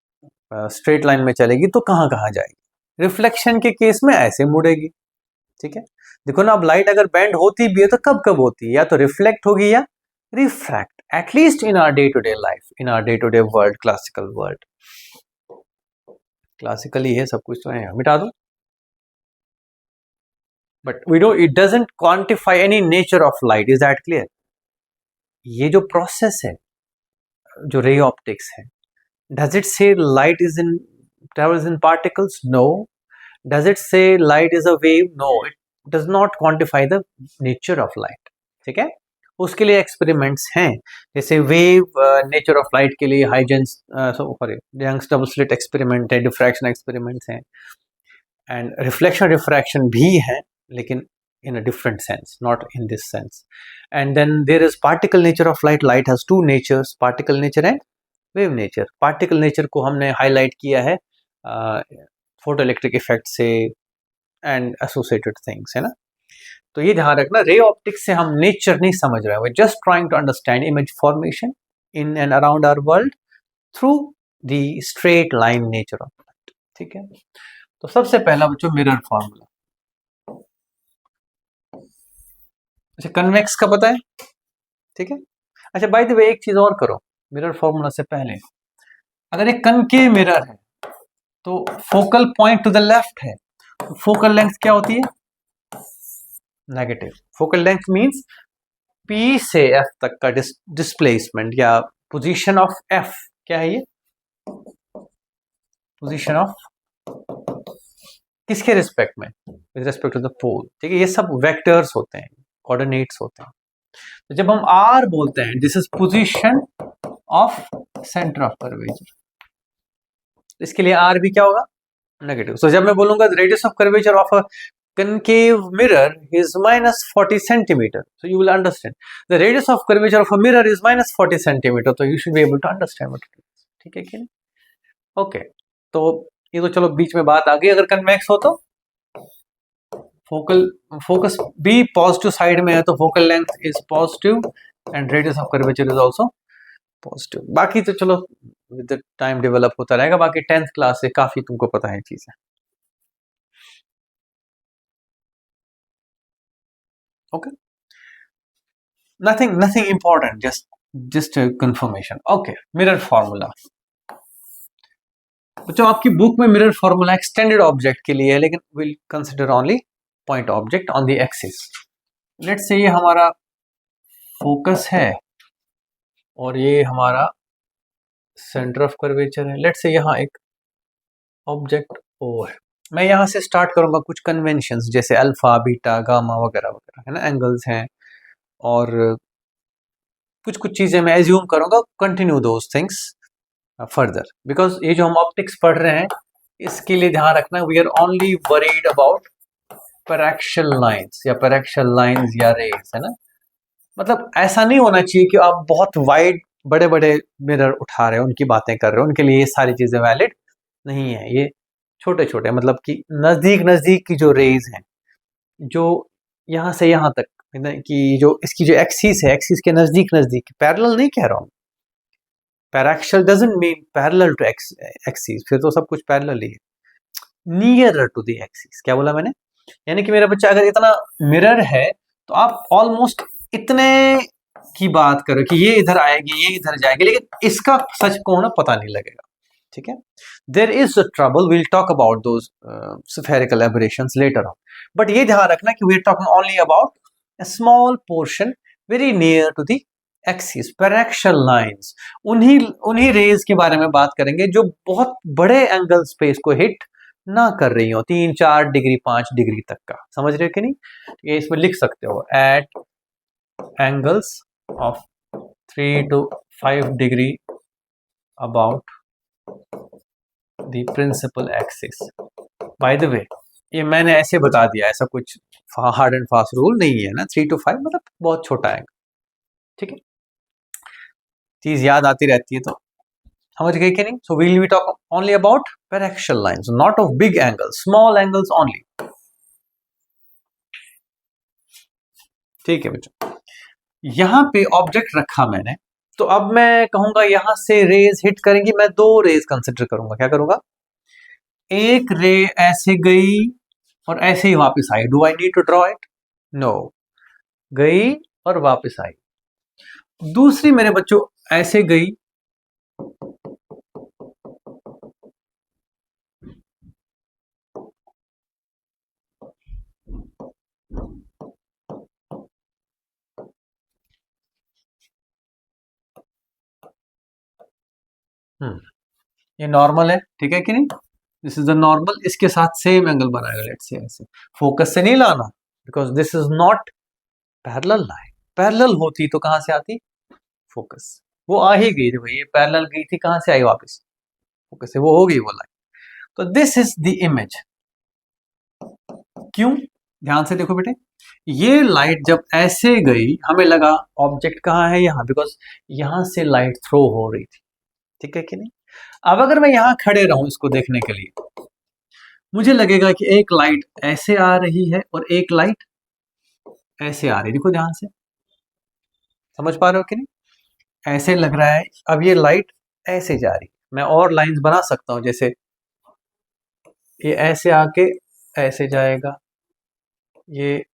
स्ट्रेट लाइन में चलेगी तो कहाँ कहाँ जाएगी। रिफ्लेक्शन के केस में ऐसे मुड़ेगी, ठीक है। देखो ना, अब लाइट अगर बेंड होती भी है तो कब कब होती है, या तो रिफ्लेक्ट होगी या refract, at least in our day to day life, in our day to day world, classical world. Classically है सब कुछ तो है, मिटा दो, but we don't, it doesn't quantify any nature of light. Is that clear? ये जो प्रोसेस है, जो रे ऑप्टिक्स है, does it say light is in travels in particles? No. Does it say light is a wave? No. It does not quantify the nature of light. ठीक है, उसके लिए experiments हैं, जैसे वेव नेचर ऑफ लाइट के लिए Huygens sorry Young's double slit experiment है, diffraction experiments हैं, एंड रिफ्लेक्शन रिफ्रैक्शन भी है, लेकिन in a different sense, not in this sense. And then there is particle nature of light. Light has two natures, particle nature and wave nature. Particle nature को हमने highlight किया है photo electric effect से and associated things, है ना. तो ये ध्यान रखना, रे ऑप्टिक्स से हम नेचर नहीं समझ रहे हैं, we just trying to understand image formation in and around our world through the straight line nature of light. ठीक है, तो सबसे पहला बच्चों मिरर फॉर्मूला. अच्छा, कन्वेक्स का पता है? ठीक है. अच्छा, बाय द वे एक चीज और करो मिरर फॉर्मूला से पहले, अगर एक कनकेव मिरर है तो focal point two the left है, तो फोकल लेंथ क्या होती है? Negative. Focal length means P से F तक का डिस्प्लेसमेंट या पोजीशन ऑफ F क्या है? ये पोजीशन ऑफ किसके रिस्पेक्ट में? विद रिस्पेक्ट टू द पोल. ठीक है, ये सब वेक्टर्स होते हैं, कोऑर्डिनेट्स होते हैं. तो जब हम R बोलते हैं, this is position of centre of curvature, इसके लिए R भी क्या होगा? नेगेटिव. सो जब मैं बोलूंगा radius of curvature of a concave mirror is minus 40 centimeter, so you will understand the radius of curvature of a mirror is minus 40 centimeter, so you should be able to understand what it is. ठीक है कि नहीं? Okay, तो ये तो चलो बीच में बात आ गई. अगर कन्वेक्स हो तो फोकस भी पॉजिटिव साइड में है, तो focal length is positive and radius of curvature is also positive. बाकी तो चलो विद द टाइम डेवलप होता रहेगा, बाकी 10th क्लास से काफी तुमको पता है चीजें. Okay, nothing important, just a confirmation. Okay, mirror formula. बच्चों आपकी बुक में मिरर फॉर्मूला एक्सटेंडेड ऑब्जेक्ट के लिए है, लेकिन will consider only point object on the axis. Let's say ये हमारा फोकस है और ये हमारा सेंटर ऑफ कर्वेचर है. लेट्स से यहाँ एक ऑब्जेक्ट O है. मैं यहाँ से स्टार्ट करूंगा कुछ कन्वेंशंस, जैसे अल्फा, बीटा, गामा वगैरह वगैरह, है ना, एंगल्स हैं, और कुछ कुछ चीजें मैं एज्यूम करूंगा. Continue those things further, because ये जो हम ऑप्टिक्स पढ़ रहे हैं इसके लिए ध्यान रखना, we are only worried about paraxial lines या पैराक्सियल लाइंस या रेज, है ना. मतलब ऐसा नहीं होना चाहिए कि आप बहुत वाइड बड़े बड़े मिरर उठा रहे हो, उनकी बातें कर रहे हो, उनके लिए ये सारी चीजें वैलिड नहीं है. ये छोटे छोटे, मतलब कि नजदीक नजदीक की जो रेज हैं, जो यहाँ से यहाँ तक कि जो इसकी जो एक्सिस है, एक्सिस के नजदीक नजदीक, पैरेलल नहीं कह रहा हूँ. Paraxial doesn't mean parallel to axis, फिर तो सब कुछ पैरेलल ही है. नियरर टू द एक्सिस, क्या बोला मैंने? यानी कि मेरा बच्चा अगर इतना मिरर है तो आप ऑलमोस्ट इतने की बात करो कि ये इधर आएगी, ये इधर जाएगी, लेकिन इसका सच को ना पता नहीं लगेगा. ठीक है, there is a trouble, will talk about those spherical aberrations later on, but ये ध्यान रखना कि we are talking only about a small portion very near to the axis. Paraxial lines, उन्हीं रेज के बारे में बात करेंगे जो बहुत बड़े एंगल स्पेस को हिट ना कर रही हो, 3-4 डिग्री 5 डिग्री तक का. समझ रहे हो कि नहीं? ये इसमें लिख सकते हो, at angles of 3 to 5 degree about the principal axis. By the way ये मैंने ऐसे बता दिया, ऐसा कुछ हार्ड एंड फास्ट रूल नहीं है ना. 3 to 5 मतलब बहुत छोटा एंगल. ठीक है, चीज याद आती रहती है, तो समझ गए कि नहीं? So we'll be talk only about paraxial lines, not of big angles, small angles only. ठीक है बच्चों, यहां पे ऑब्जेक्ट रखा मैंने, तो अब मैं कहूंगा यहां से रेज हिट करेंगी, मैं 2 रेज कंसिडर करूंगा. क्या करूंगा? एक रे ऐसे गई और ऐसे ही वापस आई. Do I need to draw it? No. गई और वापस आई. दूसरी मेरे बच्चों ऐसे गई ये नॉर्मल है, ठीक है कि नहीं? दिस इज द नॉर्मल, इसके साथ सेम एंगल बनाएगा, लेट्स से ऐसे। फोकस से नहीं लाना, because this is not parallel line. Parallel होती तो कहां से आती? फोकस। वो आ ही गई थी भाई, ये पैरेलल गई थी, कहां से आई वापस? फोकस से, वो हो गई वो लाइन। तो दिस इज द इमेज। क्यों? ध्यान से देखो बेटे, ये लाइट जब ऐसे गई, हमें लगा ऑब्जेक्ट कहाँ है, यहाँ, बिकॉज यहां से लाइट थ्रो हो रही थी, ठीक है कि नहीं? अब अगर मैं यहां खड़े रहूं इसको देखने के लिए, मुझे लगेगा कि एक लाइट ऐसे आ रही है और एक लाइट ऐसे आ रही है। देखो ध्यान से, समझ पा रहे हो कि नहीं? ऐसे लग रहा है। अब ये लाइट ऐसे जा रही है, मैं और लाइंस बना सकता हूं, जैसे ये ऐसे आके ऐसे जाएगा, ये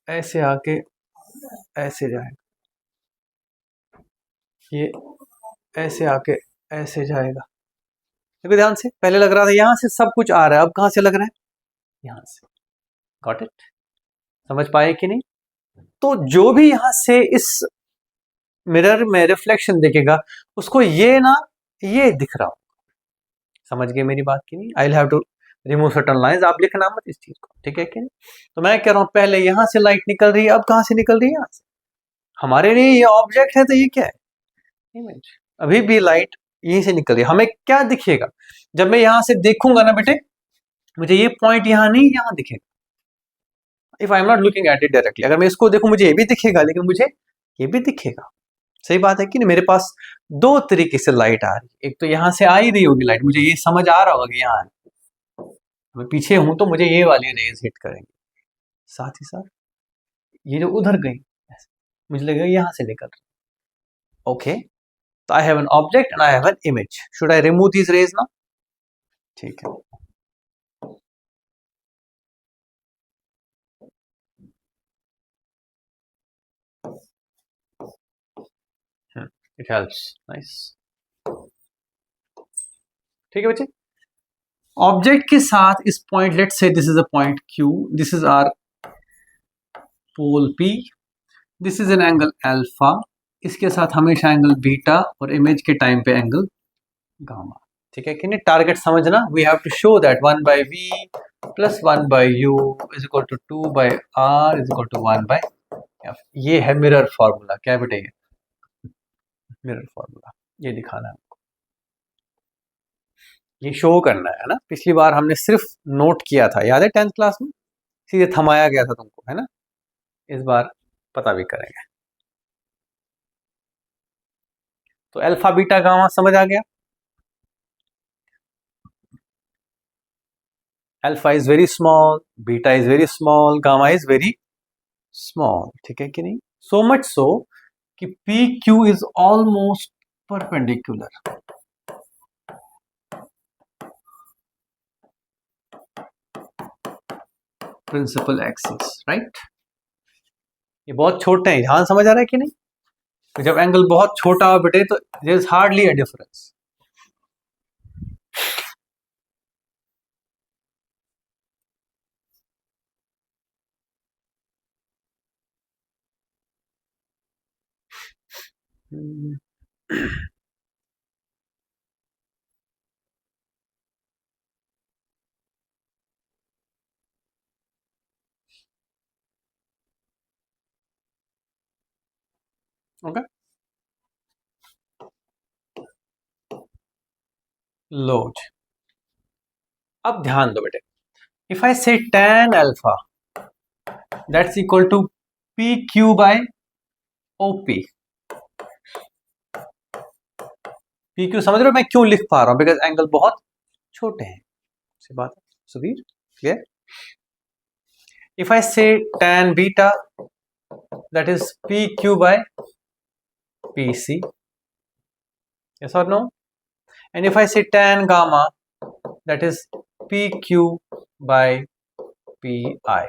ऐसे आके ऐसे जाएगा, ये ऐसे आके ऐसे जाएगा। देखो ध्यान से, पहले लग रहा था यहां से सब कुछ आ रहा है, अब कहां से लग रहा है? यहां से। Got it? समझ पाए कि नहीं? तो जो भी यहां से इस मिरर में रिफ्लेक्शन देखेगा, उसको ये ना ये दिख रहा हो। समझ गए मेरी बात की नहीं? I have to remove certain lines, आप लिखना मत इस चीज को, ठीक है कि नहीं? तो मैं कह रहा हूं पहले यहां से लाइट निकल रही है, अब कहां से निकल रही है? यहां से। हमारे लिए ये ऑब्जेक्ट है, तो ये क्या है? इमेज। अभी भी लाइट यहीं से निकल रही है। हमें क्या दिखेगा जब मैं यहां से देखूंगा ना बेटे? मुझे ये पॉइंट यहां नहीं, यहां दिखेगा। If I am not looking at it directly, अगर मैं इसको देखूं मुझे ये भी दिखेगा, लेकिन मुझे ये भी दिखेगा। सही बात है कि नहीं? मेरे पास दो तरीके से लाइट आ रही है। एक तो यहां से आ ही रही होगी लाइट, मुझे ये समझ आ रहा होगा कि यहाँ मैं पीछे हूं तो मुझे ये वाली रेज हिट करेंगे। साथ ही साथ ये जो उधर गई, मुझे लगेगा यहां से निकल रही। ओके, तो I have an object and I have an image. Should I remove these rays ना? ठीक है। It helps, nice. ठीक है बच्चे, ऑब्जेक्ट के साथ इस point, let's say this is a point Q, this is our pole P, this is an angle alpha, इसके साथ हमेशा एंगल बीटा, और इमेज के टाइम पे एंगल गामा। ठीक है कि नहीं? टारगेट समझना, we have to show that 1/v plus 1/u is equal to 2/r is equal to 1/f। ये है मिरर फॉर्मूला। क्या बेटे? ये मिरर फॉर्मूला, ये दिखाना है, ये शो करना है ना? पिछली बार हमने सिर्फ नोट किया था, याद है 10th क्लास में? सीधे थमाया गया था तुमको, है ना? इस बार पता भी करेंगे। तो अल्फा बीटा गामा समझ आ गया? Alpha is very small, beta is very small, gamma is very small, ठीक है कि नहीं? सो मच सो कि P Q is almost perpendicular, principal axis, right? ये बहुत छोटे हैं, ध्यान समझ आ रहा है कि नहीं? तो जब एंगल बहुत छोटा हो बेटे, तो there is hardly a difference. Okay, load. अब ध्यान दो बेटे, if I say tan alpha that's equal to P Q by OP. P Q समझ रहे हो मैं क्यों लिख पा रहा हूं? बिकॉज एंगल बहुत छोटे हैं। सी बात है Sudhir, clear? If I say tan beta that is PQ by PC, yes or no? And if I say tan gamma, that is PQ by PI.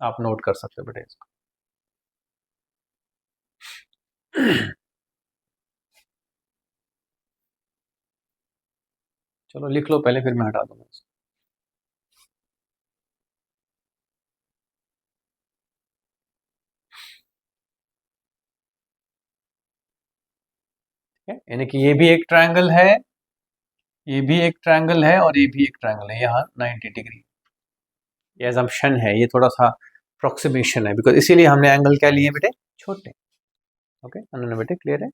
आप नोट कर सकते हो बेटे इसको। चलो लिख लो पहले, फिर मैं हटा दूंगा इसको। यानी कि ये भी एक ट्रायंगल है, ये भी एक ट्रायंगल है और ये भी एक ट्रायंगल है, यहाँ 90 डिग्री। ये assumption है, ये थोड़ा सा अप्रोक्सीमेशन है, बिकॉज इसीलिए हमने एंगल क्या लिए बेटे, छोटे। ओके अनु बेटे, क्लियर है?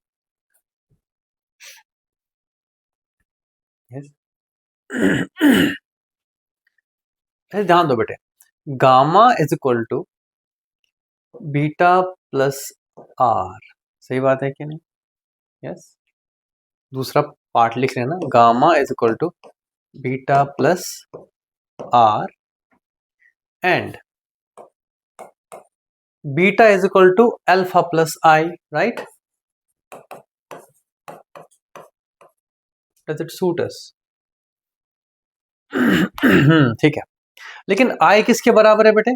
यस। ध्यान दो बेटे, gamma is equal to beta plus R, सही बात है कि नहीं? यस। दूसरा पार्ट लिख लेना, gamma is equal to beta plus R and beta is equal to alpha plus I, right? Does it suit us? ठीक है, लेकिन आई किसके बराबर है बेटे?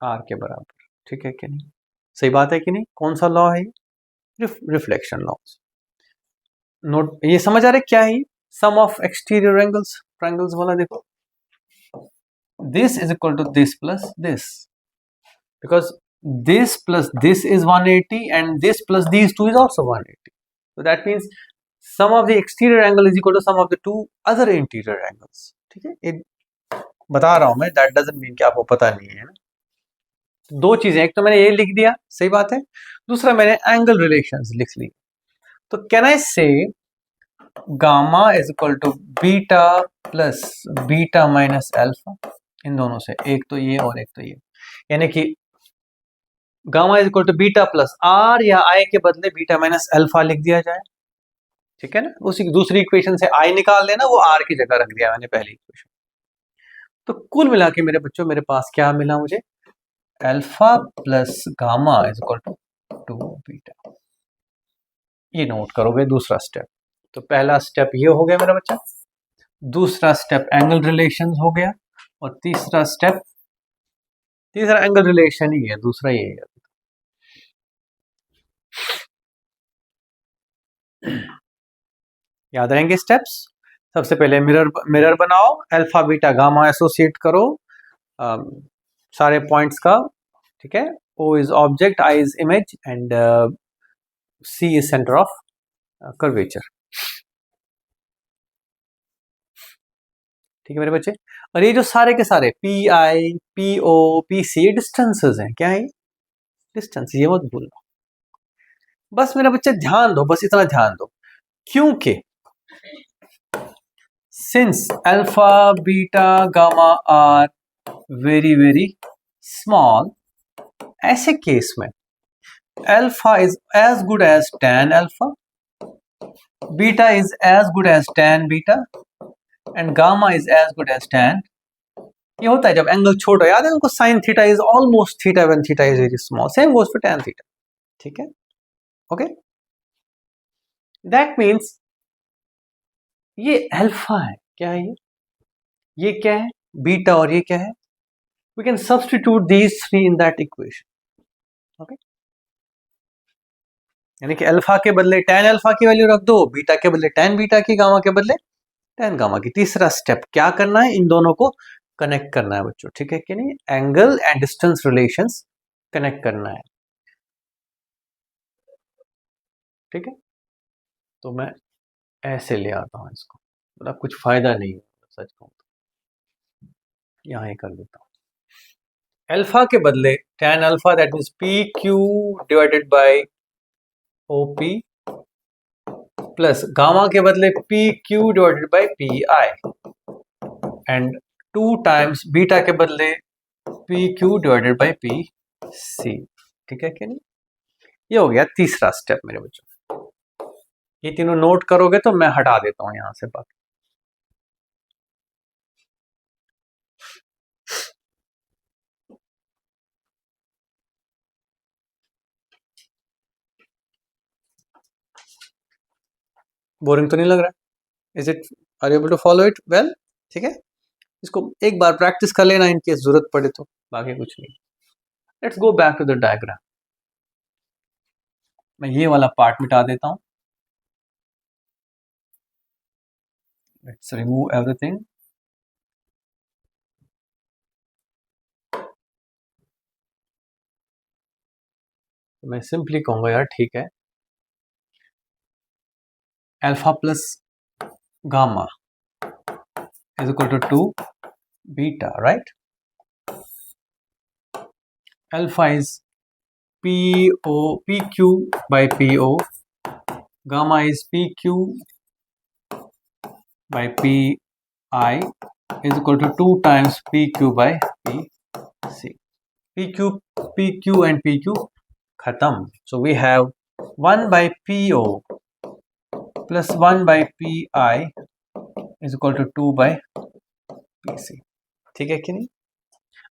आर के बराबर, ठीक है कि नहीं? सही बात है कि नहीं? कौन सा लॉ है? Reflection law. नोट, ये समझ आ रहा है क्या है? सम ऑफ एक्सटीरियर एंगल्स, ट्रायंगल्स वाला देखो, this is equal to this plus this, because this plus this is 180 and this plus these two is also 180, so that means sum of the exterior angle is equal to sum of the two other interior angles, ठीक है? ये बता रहा हूं मैं, that doesn't mean कि आपको पता नहीं है ना। दो चीजें, एक तो मैंने ये लिख दिया, सही बात है, दूसरा मैंने एंगल रिलेशंस लिख ली। तो can I say gamma is equal to beta plus beta minus alpha, इन दोनों से, एक तो ये और एक तो ये, यानी कि gamma is equal to beta plus R, या आई के बदले बीटा माइनस अल्फा लिख दिया जाए, ठीक है ना? उसी दूसरी इक्वेशन से आई निकाल लेना, वो आर की जगह रख दिया मैंने पहली इक्वेशन। तो कुल मिला के मेरे बच्चों, मेरे पास क्या मिला मुझे? Alpha plus gamma is equal to 2 beta. ये नोट करोगे दूसरा स्टेप। तो पहला स्टेप ये हो गया मेरा बच्चा, दूसरा स्टेप एंगल रिलेशन हो गया, और तीसरा स्टेप, तीसरा एंगल रिलेशन ही है, दूसरा ये है। याद रहेंगे स्टेप्स? सबसे पहले मिरर, मिरर बनाओ, अल्फा बीटा गामा एसोसिएट करो सारे पॉइंट्स का, ठीक है? O is object, I is image and C is centre of curvature, ठीक है मेरे बच्चे? और ये जो सारे के सारे PI, PO, PC डिस्टेंसेस हैं, क्या है? डिस्टेंस, ये मत भूलना। बस मेरा बच्चा ध्यान दो, बस इतना ध्यान दो, क्योंकि since alpha beta gamma are very very small, ऐसे केस में alpha is as good as tan alpha, beta is as good as tan beta and gamma is as good as tan। ये होता है जब एंगल छोटा, याद है उनको, sine theta is almost theta when theta is very small, same goes for tan theta, ठीक है? ओके, दैट मीन्स ये अल्फा है, क्या है ये क्या है? बीटा, और ये क्या है? We can substitute these three in that equation, okay? यानी कि अल्फा के बदले tan अल्फा की वैल्यू रख दो, बीटा के बदले tan बीटा की, गामा के बदले tan गामा की। तीसरा स्टेप क्या करना है? इन दोनों को कनेक्ट करना है बच्चों, ठीक है कि नहीं? Angle and distance relations connect करना है, ठीक है? तो मैं ऐसे ले आता हूं इसको, मतलब कुछ फायदा नहीं है सच कहूं तो, यहां ही कर देता हूं। अल्फा के बदले tan alpha, that means PQ divided by OP, plus gamma के बदले PQ divided by PI, and 2 times beta के बदले PQ डिवाइडेड बाय PC, ठीक है कि नहीं? ये हो गया तीसरा स्टेप मेरे बच्चों। ये तीनों नोट करोगे तो मैं हटा देता हूं यहां से बाकी। बोरिंग तो नहीं लग रहा? Is it, are able to follow it well? ठीक है, इसको एक बार प्रैक्टिस कर लेना इन केस जरूरत पड़े तो, बाकी कुछ नहीं। Let's go back to the diagram. मैं ये वाला पार्ट मिटा देता हूं, लेट्स रिमूव एवरीथिंग। मैं सिंपली कहूंगा यार ठीक है, alpha plus gamma is equal to 2 beta, right? Alpha is PQ by PO, gamma is PQ by PI is equal to 2 times PQ by PC. PQ and PQ khatam. So we have 1 by PO plus 1 by PI is equal to 2 by PC. ठीक है कि नहीं?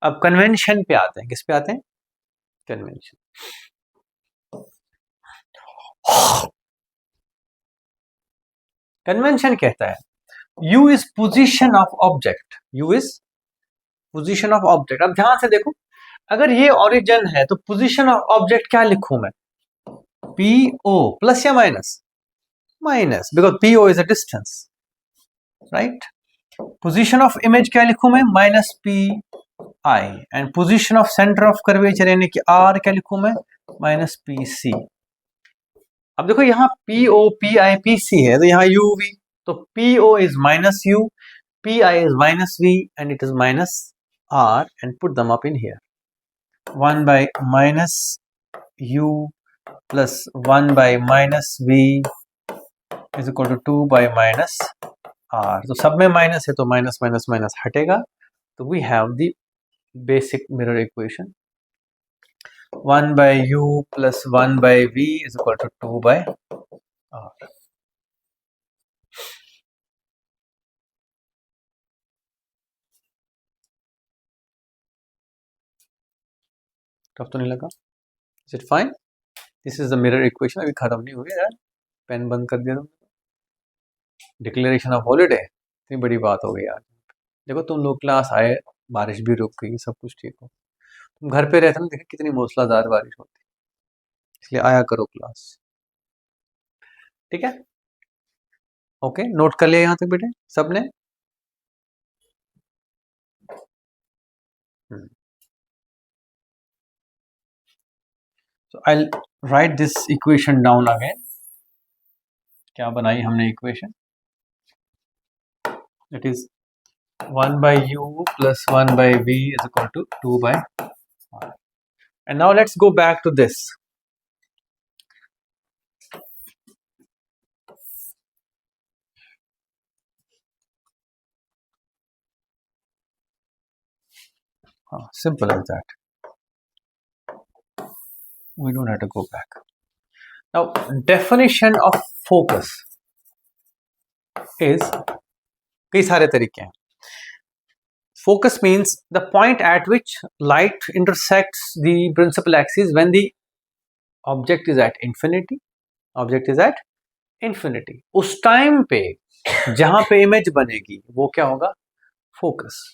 अब convention पे आते हैं. किस पे आते हैं? कन्वेंशन. कन्वेंशन कहता है U is position of object. U is position of object. अब ध्यान से देखो, अगर ये ओरिजिन है तो पोजीशन ऑफ ऑब्जेक्ट क्या लिखूं मैं? PO प्लस या minus? Minus, because PO is a distance, right? Position of image क्या लिखूं मैं? Minus PI. And position of centre of curvature यानी कि R क्या लिखूं मैं? Minus PC. अब देखो यहाँ PO, PI, PC है तो यहाँ UV, तो PO is minus U, PI is minus V and it is minus R, and put them up in here. 1 by minus U plus 1 by minus V is equal to 2 by minus R. तो सब में minus है तो minus minus minus हटेगा, तो we have the basic mirror equation. 1 by U plus 1 by V is equal to 2 by R. Tough तो नहीं लगा? Is it fine? This is the mirror equation. अभी खत्म नहीं हो गया यार, पेन बंद कर दिया तुमने. डिक्लेरेशन ऑफ हॉलीडे, इतनी बड़ी बात हो गई यार. देखो तुम लोग क्लास आए, बारिश भी रुक गई, सब कुछ ठीक हो. तुम घर पे रहते ना, देखो कितनी मूसलाधार बारिश होती, इसलिए आया करो क्लास. ठीक है, ओके. नोट कर लिया यहाँ तक बेटे सबने? So I'll write this equation down again. क्या बनाई हमने equation? It is 1 by U plus 1 by V is equal to 2 by R. And now let's go back to this. Simple as that. We don't have to go back. Now, definition of focus is कई सारे तरीके हैं. Focus means the point at which light intersects the principal axis when the object is at infinity. Object is at infinity. उस time पे जहां पे image बनेगी वो क्या होगा? फोकस.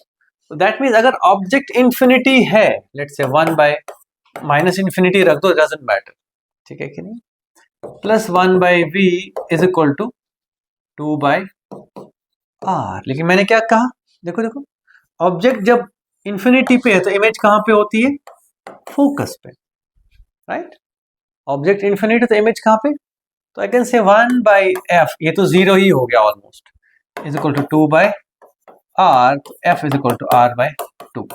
So that means अगर ऑब्जेक्ट इंफिनिटी है, let's say 1 by minus infinity रख दो, डजंट मैटर. ठीक है कि नहीं? Plus 1 by V is equal to 2 by R. लेकिन मैंने क्या कहा? देखो देखो, ऑब्जेक्ट जब इंफिनिटी पे है तो इमेज कहां पे होती है? फोकस पे, राइट? ऑब्जेक्ट इंफिनिटी तो इमेज कहां पे? तो I can say 1 by F, ये तो जीरो ही हो गया almost, is equal to 2 by R. F is equal to R by 2.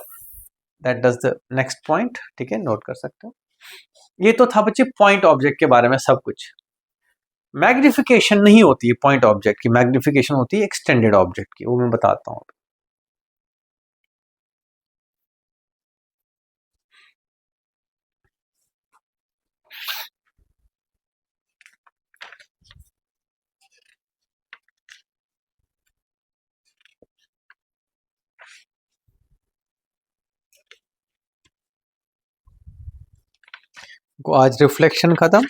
That does the next point. ठीक है, नोट कर सकते हो. ये तो था बच्चे पॉइंट ऑब्जेक्ट के बारे में सब कुछ. मैग्निफिकेशन नहीं होती है पॉइंट ऑब्जेक्ट की, मैग्निफिकेशन होती है एक्सटेंडेड ऑब्जेक्ट की, वो मैं बताता हूँ. को आज रिफ्लेक्शन खत्म,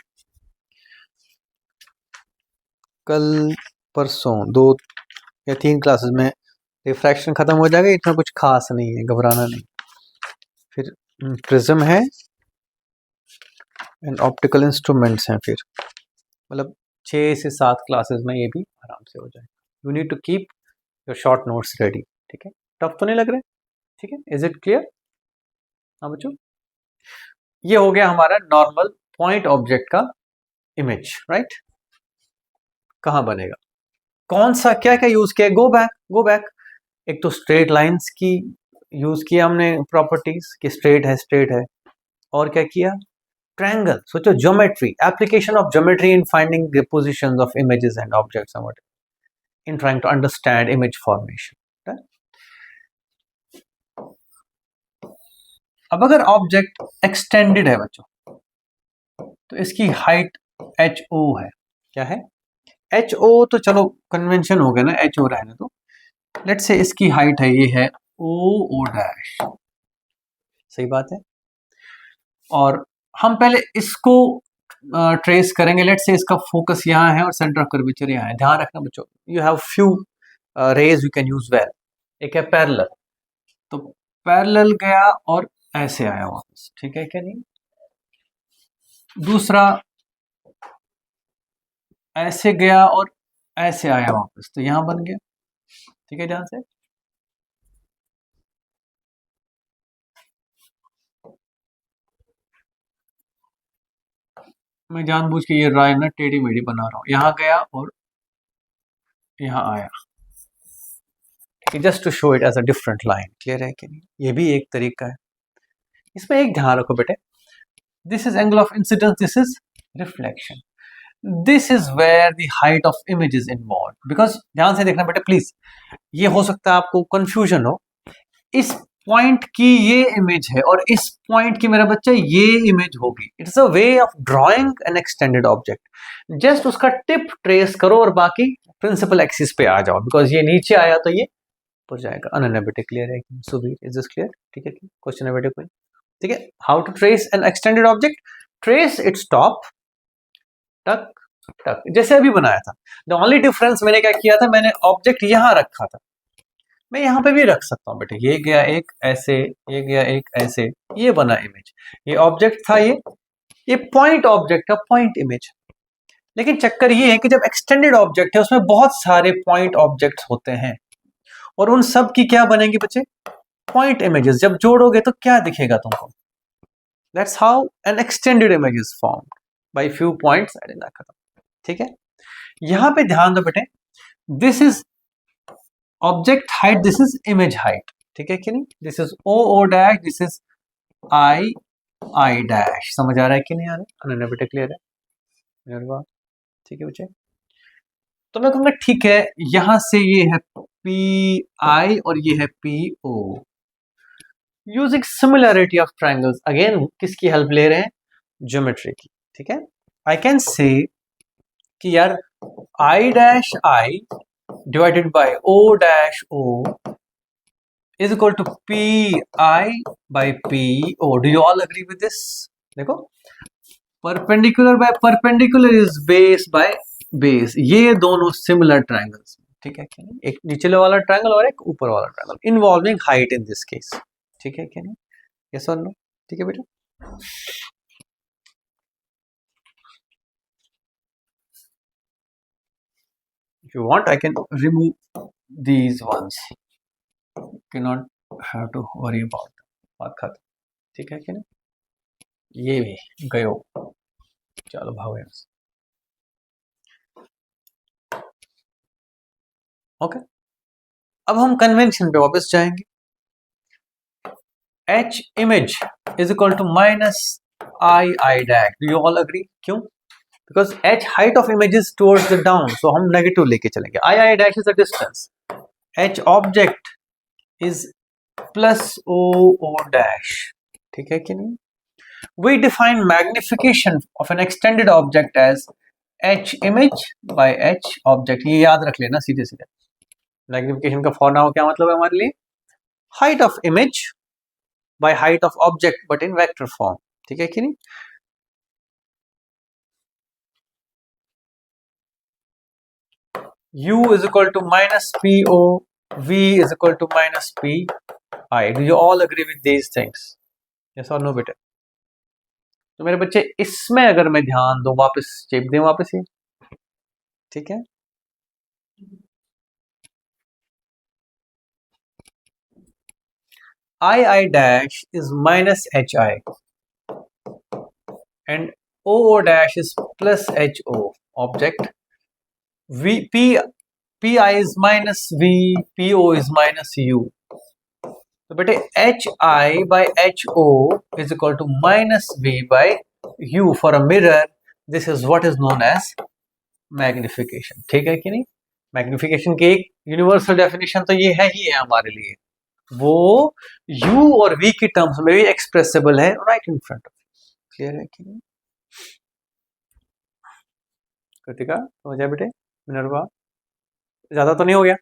कल परसों 2 या 3 क्लासेस में रिफ्रैक्शन खत्म हो जाएगा. इतना कुछ खास नहीं है, घबराना नहीं. फिर प्रिज्म है एंड ऑप्टिकल इंस्ट्रूमेंट्स हैं, फिर मतलब 6 से 7 क्लासेस में ये भी आराम से हो जाएगा. You need to keep your short notes ready. ठीक है, टफ तो नहीं लग रहा है? ठीक है, इज इट क्लियर? हाँ बच्चों, ये हो गया हमारा नॉर्मल पॉइंट ऑब्जेक्ट का इमेज, राइट? कहाँ बनेगा, कौन सा क्या क्या यूज किया, गो बैक। एक तो स्ट्रेट लाइंस की यूज किया हमने प्रॉपर्टीज कि स्ट्रेट है, और क्या किया, ट्रायंगल। सोचो geometry, application of geometry in finding the positions of images and objects and in trying to understand image formation. अब अगर ऑब्जेक्ट एक्सटेंडेड है बच्चों, तो इसकी हाइट एच ओ है। क्या है, एच ओ, तो चलो कन्वेंशन हो गया ना, एच ओ रहने तो, लेट से इसकी हाइट है, ये है ओ ओ डैश, सही बात है। और हम पहले इसको ट्रेस करेंगे, लेट से इसका फोकस यहाँ है और सेंटर ऑफ कर्वेचर यहाँ है। ध्यान रखना बच्चों, you have few rays you can use well. एक है पैरेलल, तो पैरेलल गया और ऐसे आया वापस, ठीक है क्या नहीं। दूसरा ऐसे गया और ऐसे आया वापस, तो यहां बन गया, ठीक है। ध्यान से, मैं जानबूझ के ये राय ना टेढ़ी मेढ़ी बना रहा हूं, यहां गया और यहां आया, just to show it as a different line. Clear है कि नहीं, ये भी एक तरीका है। इसमें एक ध्यान रखो बेटे, this is angle of incidence, this is reflection, this is where the height of image is involve. Because ध्यान से देखना बेटे प्लीज, ये हो सकता है आपको कंफ्यूजन हो, इस पॉइंट की ये इमेज है और इस पॉइंट की मेरा बच्चा ये इमेज होगी। It's a way of drawing N extended object. Just उसका टिप ट्रेस करो और बाकी प्रिंसिपल एक्सिस पे आ जाओ, बिकॉज ये नीचे आया तो ये ऊपर जाएगा। अनन्या बेटे क्लियर है, सुबीर इज दिस क्लियर, ठीक है, क्वेश्चन है बेटे कोई, ठीक है। How to trace an extended object, trace its top, टक टक, जैसे अभी बनाया था। द ओनली डिफरेंस मैंने क्या किया था, मैंने ऑब्जेक्ट यहां रखा था, मैं यहाँ पे भी रख सकता हूँ बेटे, ये गया एक ऐसे, ये गया एक ऐसे, ये बना इमेज। ये ऑब्जेक्ट था, ये पॉइंट ऑब्जेक्ट का पॉइंट इमेज। लेकिन चक्कर ये है कि जब एक्सटेंडेड ऑब्जेक्ट है उसमें बहुत सारे पॉइंट ऑब्जेक्ट्स होते हैं, और उन सब की क्या बनेगी बच्चे, पॉइंट इमेजेस। जब जोड़ोगे तो क्या दिखेगा तुमको, that's how an extended image is formed by few points, खत्म, ठीक है। यहां पे ध्यान दो बेटे, this is object height, this is image height, ठीक है कि नहीं। This is O O dash, this is I I dash. समझ आ रहा है कि नहीं आ रहा है, अनन्या बेटे क्लियर है, ठीक है बच्चे। तो मैं कहूंगा ठीक है, यहां से ये है पी आई और ये है P O, using similarity of triangles. Again किसकी हेल्प ले रहे हैं, ज्योमेट्री की, ठीक है। आई कैन से कि यार I dash I divided by O dash O is equal to pi by po. Do you all agree with this? देखो, perpendicular by perpendicular is base by base, ये दोनों similar triangles, ठीक है क्या नहीं। एक नीचे वाला ट्रायंगल और एक ऊपर वाला triangle involving height in this case, ठीक है क्या नहीं, यस और नो, ठीक है बेटा। If you want, I can remove these ones. Cannot have to worry about them. बात खत्म, ठीक है कि नहीं। ये भी गयो, चलो भागो यहाँ से, ओके। अब हम कन्वेंशन पे वापस जाएंगे। H image is equal to minus I dash. Do you all agree? क्यों? Because H height of image is towards the down, so हम negative लेके चलेंगे। I dash is the distance. H object is plus O dash. ठीक है कि नहीं? We define magnification of an extended object as H image by H object. ये याद रख लेना सीधे सीधे। मैग्निफिकेशन का फॉर्मूला क्या मतलब है हमारे लिए, height of image by height of object but in vector form, ठीक है कि नहीं। U is equal to minus PO, V is equal to minus PI. Do you all agree with these things? Yes or no बेटे। तो मेरे बच्चे इसमें अगर मैं ध्यान दूं, वापस चेप दें वापस ये, ठीक है। I dash is minus HI and O dash is plus HO object, V Pi is minus V, Po is minus U. तो बेटे HI by HO is equal to minus V by U for a mirror. This is what is known as magnification. ठीक है कि नहीं? Magnification की एक universal definition तो ये है ही है हमारे लिए, वो U और V की टर्म्स में भी एक्सप्रेसिबल है right in front of. Clear है कि नहीं? कृतिका समझ आया बेटे? मिनरवा ज्यादा तो नहीं हो गया?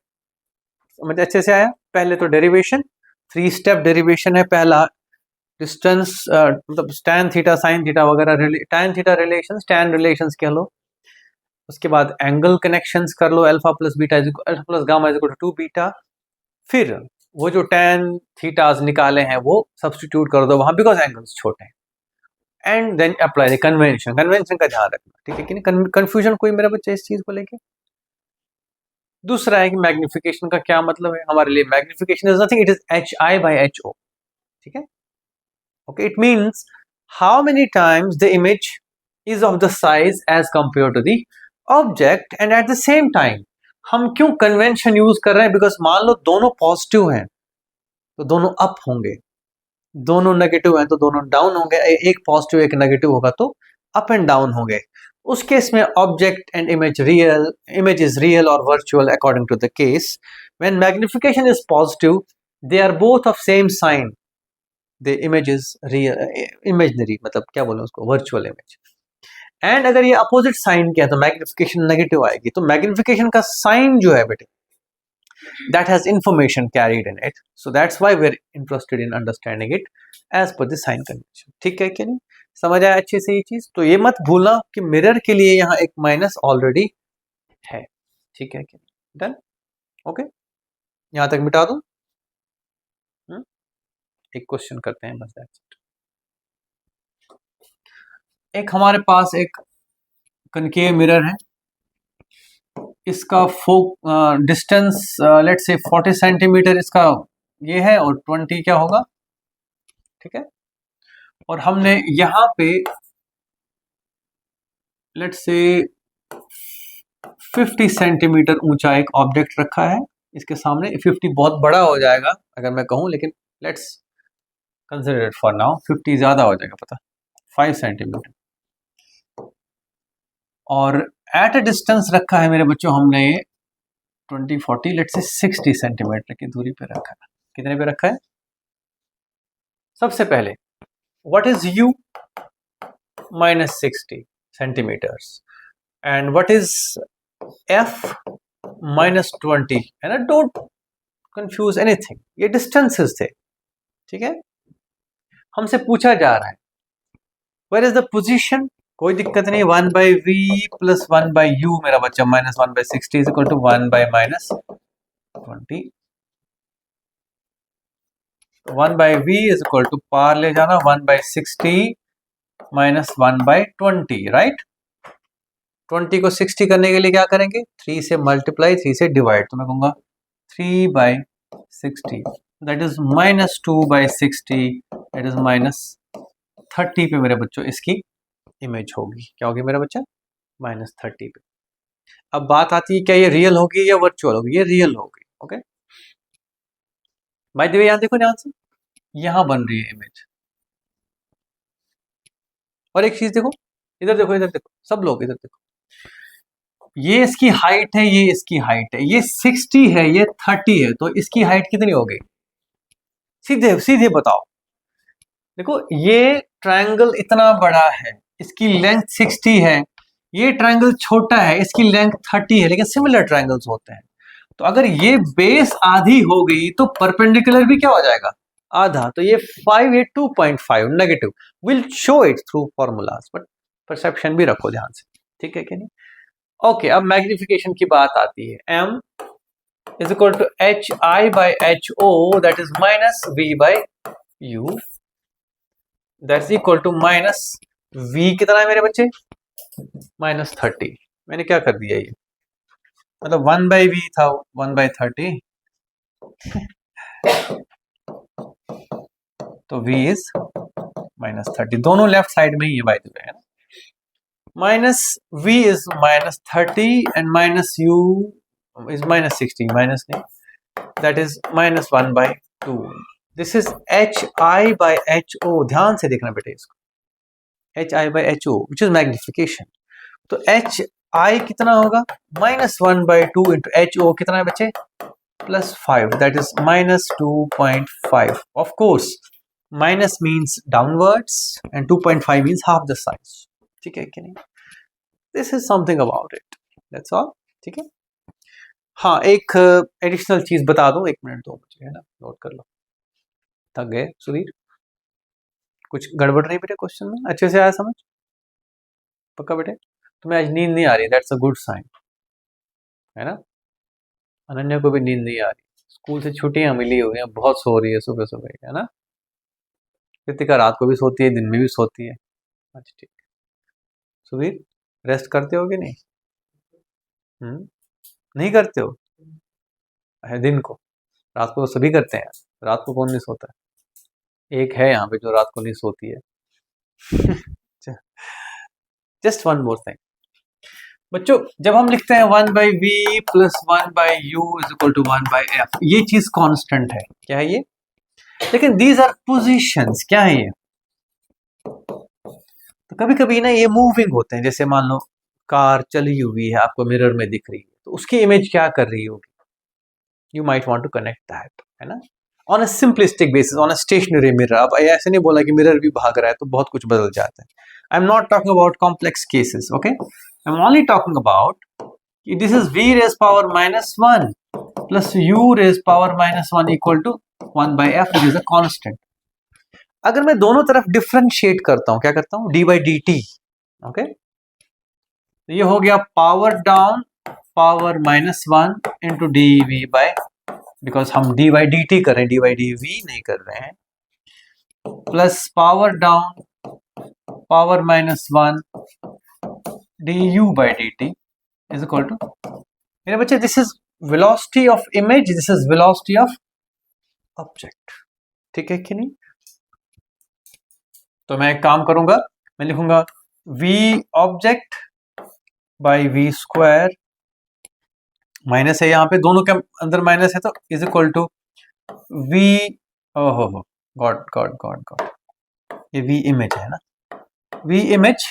समझ अच्छे से आया? पहले तो डेरिवेशन, 3 स्टेप डेरिवेशन है. पहला डिस्टेंस मतलब tan थीटा sin थीटा वगैरह, tan theta relations, tan relations कह लो. उसके बाद एंगल कनेक्शंस कर लो, alpha plus beta alpha plus gamma is equal to 2 beta. फिर वो जो tan थीटास निकाले हैं वो सब्स्टिट्यूट कर दो वहां, बिकॉज एंगल्स छोटे हैं. And then apply the convention. Convention का ध्यान रखना, ठीक है कि नहीं? कंफ्यूजन कोई मेरा बच्चा इस चीज को लेके? दूसरा है कि मैग्निफिकेशन का क्या मतलब है हमारे लिए. Magnification is nothing, it is HI by HO. ठीक है? Okay, it means how many times the image is of the size as compare to the object. And at the same time हम क्यों कन्वेंशन यूज कर रहे हैं? Because मान लो दोनों positive हैं तो दोनों अप होंगे, दोनों नेगेटिव हैं तो दोनों डाउन होंगे. एक पॉजिटिव एक नेगेटिव होगा तो अप एंड डाउन होंगे. उस केस में object and image is real और virtual according to the case. When magnification is positive they are both of same sign, the image is real, imaginary मतलब क्या बोले उसको, वर्चुअल इमेज. एंड अगर ये अपोजिट साइन किया तो मैग्निफिकेशन नेगेटिव आएगी. तो मैग्निफिकेशन का साइन जो है बेटे, that has information carried in it, so that's why we're interested in understanding it as per the sign convention. ठीक है कि नहीं? समझ आया अच्छे से ये चीज? तो ये मत भूलना कि मिरर के लिए यहाँ एक माइनस ऑलरेडी है. ठीक है कि नहीं? डन. ओके, यहां तक मिटा दो. एक क्वेश्चन करते हैं बस. एक हमारे पास एक कनकेव मिरर है. इसका डिस्टेंस लेट्स से 40 सेंटीमीटर इसका ये है और 20 क्या होगा. ठीक है? और हमने यहाँ पे लेट्स से 50 सेंटीमीटर ऊंचा एक ऑब्जेक्ट रखा है इसके सामने. 50 बहुत बड़ा हो जाएगा अगर मैं कहूँ, लेकिन let's consider it for now. 50 ज्यादा हो जाएगा पता, 5 सेंटीमीटर. और एट अ डिस्टेंस रखा है मेरे बच्चों हमने 20 40 लेट्स से 60 सेंटीमीटर की दूरी पे रखा है. कितने पे रखा है? सबसे पहले what is U? -60 centimetres. And what is F? -20. है ना? डोंट कंफ्यूज एनीथिंग, ये डिस्टेंसेस थे. ठीक है? हमसे पूछा जा रहा है वेयर इज द पोजीशन. कोई दिक्कत नहीं, 1/v प्लस 1/u मेरा बच्चा, -1/60 is equal to 1/-20. 1/v is equal to पार ले जाना 1/60 माइनस 1/20. राइट? 20 को 60 करने के लिए क्या करेंगे? 3 से मल्टीप्लाई, 3 से डिवाइड. तो मैं कहूंगा 3/60, दैट इज -2/60, दैट इज -30 पे मेरे बच्चों इसकी इमेज होगी. क्या होगी मेरा बच्चा? -30 पे. अब बात आती है क्या ये रियल होगी या वर्चुअल होगी? ये रियल होगी. ओके, बाय द वे यहां देखो, ध्यान से यहां बन रही है इमेज. और एक चीज देखो, इधर देखो, इधर देखो, सब लोग इधर देखो. ये इसकी हाइट है, ये इसकी हाइट है. ये 60 है, ये 30 है. तो इसकी हाइट कितनी हो गई? सीधे सीधे बताओ. देखो ये ट्रायंगल इतना बड़ा है, इसकी लेंथ 60 है. ये ट्रायंगल छोटा है, इसकी लेंथ 30 है. लेकिन सिमिलर ट्रायंगल्स होते हैं. तो अगर ये बेस आधी हो गई तो परपेंडिकुलर भी क्या हो जाएगा? आधा. तो ये 5, ये 2.5 negative. Will show it through formulas, but perception भी रखो ध्यान से. ठीक है कि नहीं? ओके, अब मैग्निफिकेशन की बात आती है. M is equal to HI by HO, that is -V/U, that's equal to -V कितना है मेरे बच्चे? -30. मैंने क्या कर दिया ये, मतलब 1/V था 1/30. तो V इज -30. दोनों लेफ्ट साइड में ही है बाय द वे, है ना? minus v is minus 30 and minus u is minus 60, minus नहीं, that is minus 1 by 2. This is hi by ho. ध्यान से देखना बेटे इसको, hi by ho which is magnification. तो hi कितना होगा, minus 1 by 2 into ho कितना है बच्चे, plus 5, that is minus 2.5. Of course minus means downwards and 2.5 means half the size. ठीक है कि नहीं, this is something about it, that's all. ठीक है, हाँ एक एडिशनल चीज बता दूं, 1 मिनट दो मुझे, है ना, नोट कर लो. थक गए सुधीर, कुछ गड़बड़ नहीं बेटे क्वेश्चन में, अच्छे से आया समझ, पक्का बेटे, तुम्हें आज नींद नहीं आ रही, दैट्स अ गुड साइन, है ना. अनन्या को भी नींद नहीं आ रही, स्कूल से छुट्टियां मिली हुई हैं, बहुत सो रही है सुबह सुबह, है ना. कृतिका रात को भी सोती है, दिन में भी सोती है. अच्छा ठीक, सुधीर रेस्ट करते हो कि नहीं, नहीं करते हो, दिन को, रात को तो सभी करते हैं, रात को कौन नहीं सोता है, एक है यहाँ पे जो रात को नहीं सोती है. जस्ट वन मोर थिंग बच्चों, जब हम लिखते हैं 1 by v plus 1 by u is equal to 1 by f, ये चीज कांस्टेंट है, क्या है ये, लेकिन दीज आर पोजीशंस, क्या है ये. तो कभी कभी ना ये मूविंग होते हैं, जैसे मान लो कार चली हुई है, आपको मिरर में दिख रही है, तो उसकी इमेज क्या कर रही होगी, you might want to connect that, है ना, on a simplistic basis, on a stationary mirror. अब ऐसे नहीं बोला कि मिरर भी भाग रहा है तो बहुत कुछ बदल जाता है. आई am not talking about complex cases, okay, I am only talking about this is v raised power minus 1 plus u raised power minus 1 equal to 1 by f, which is a constant. अगर मैं दोनों तरफ differentiate करता हूं, क्या करता हूं, d by dt, okay, तो ये हो गया power down power minus 1 into dv by, because हम dy dt कर रहे हैं, dy dv नहीं कर रहे हैं, plus power down power minus 1 du by dt is equal to, मेरे बच्चे, this is velocity of image, this is velocity of object. ठीक है कि नहीं. तो मैं एक काम करूंगा, मैं लिखूंगा v object by V square, minus है यहाँ पे, दोनों के अंदर माइनस है, तो इज इक्वल टू v, ओहो गॉड गॉड गॉड गॉड, ये v इमेज है ना, v image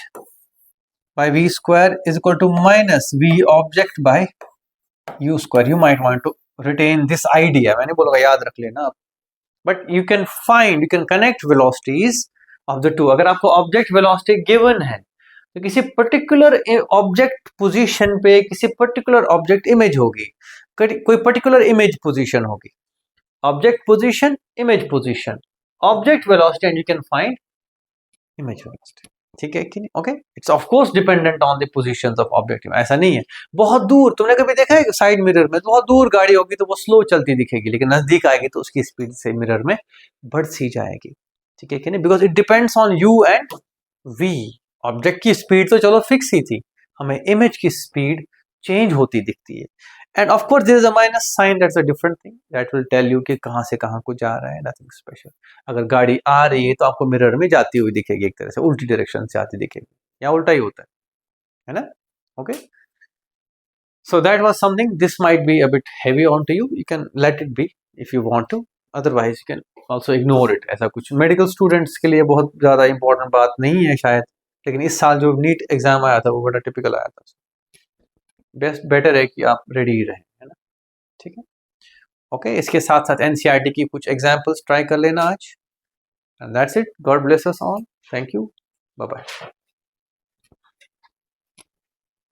by V square is equal to minus v object by u square. You might want to retain this idea, मैंने बोला याद रख लेना आप, but you can find, you can connect velocities of the to. अगर आपको object velocity given है तो किसी पर्टिकुलर ऑब्जेक्ट पोजीशन पे किसी पर्टिकुलर ऑब्जेक्ट इमेज होगी, कोई पर्टिकुलर इमेज पोजीशन होगी, object position, image position, object velocity, and you can find image velocity. ठीक है कि नहीं, okay. It's of course dependent on the positions of object. ऐसा नहीं है बहुत दूर, तुमने कभी देखा है साइड मिरर में बहुत दूर गाड़ी होगी तो वो स्लो चलती दिखेगी, लेकिन नजदीक आएगी तो उसकी स्पीड से मिरर में बढ़ सी जाएगी. ठीक है कि नहीं, because it depends on U and V. Object की स्पीड तो चलो फिक्स ही थी, हमें इमेज की स्पीड चेंज होती दिखती है. And of course there is a minus sign, that's a different thing, that will tell you कि कहां से कहां को जा रहा है, नथिंग स्पेशल. अगर गाड़ी आ रही है तो आपको मिरर में जाती हुई दिखेगी, एक तरह से उल्टी डायरेक्शन से आती दिखेगी, या उल्टा ही होता है ना, okay. So that was something, this might be a bit heavy on to you, you can let it be if you want to, otherwise you can also ignore it. ऐसा कुछ मेडिकल स्टूडेंट्स के लिए बहुत ज्यादा important बात नहीं है शायद, लेकिन इस साल जो नीट एग्जाम आया था वो बड़ा टिपिकल आया था. बेटर है कि आप रेडी ही रहें, है ना. ठीक है, ओके. इसके साथ साथ एनसीईआरटी की कुछ एग्जांपल्स ट्राई कर लेना आज. And that's it. God bless us all. Thank you. Bye bye.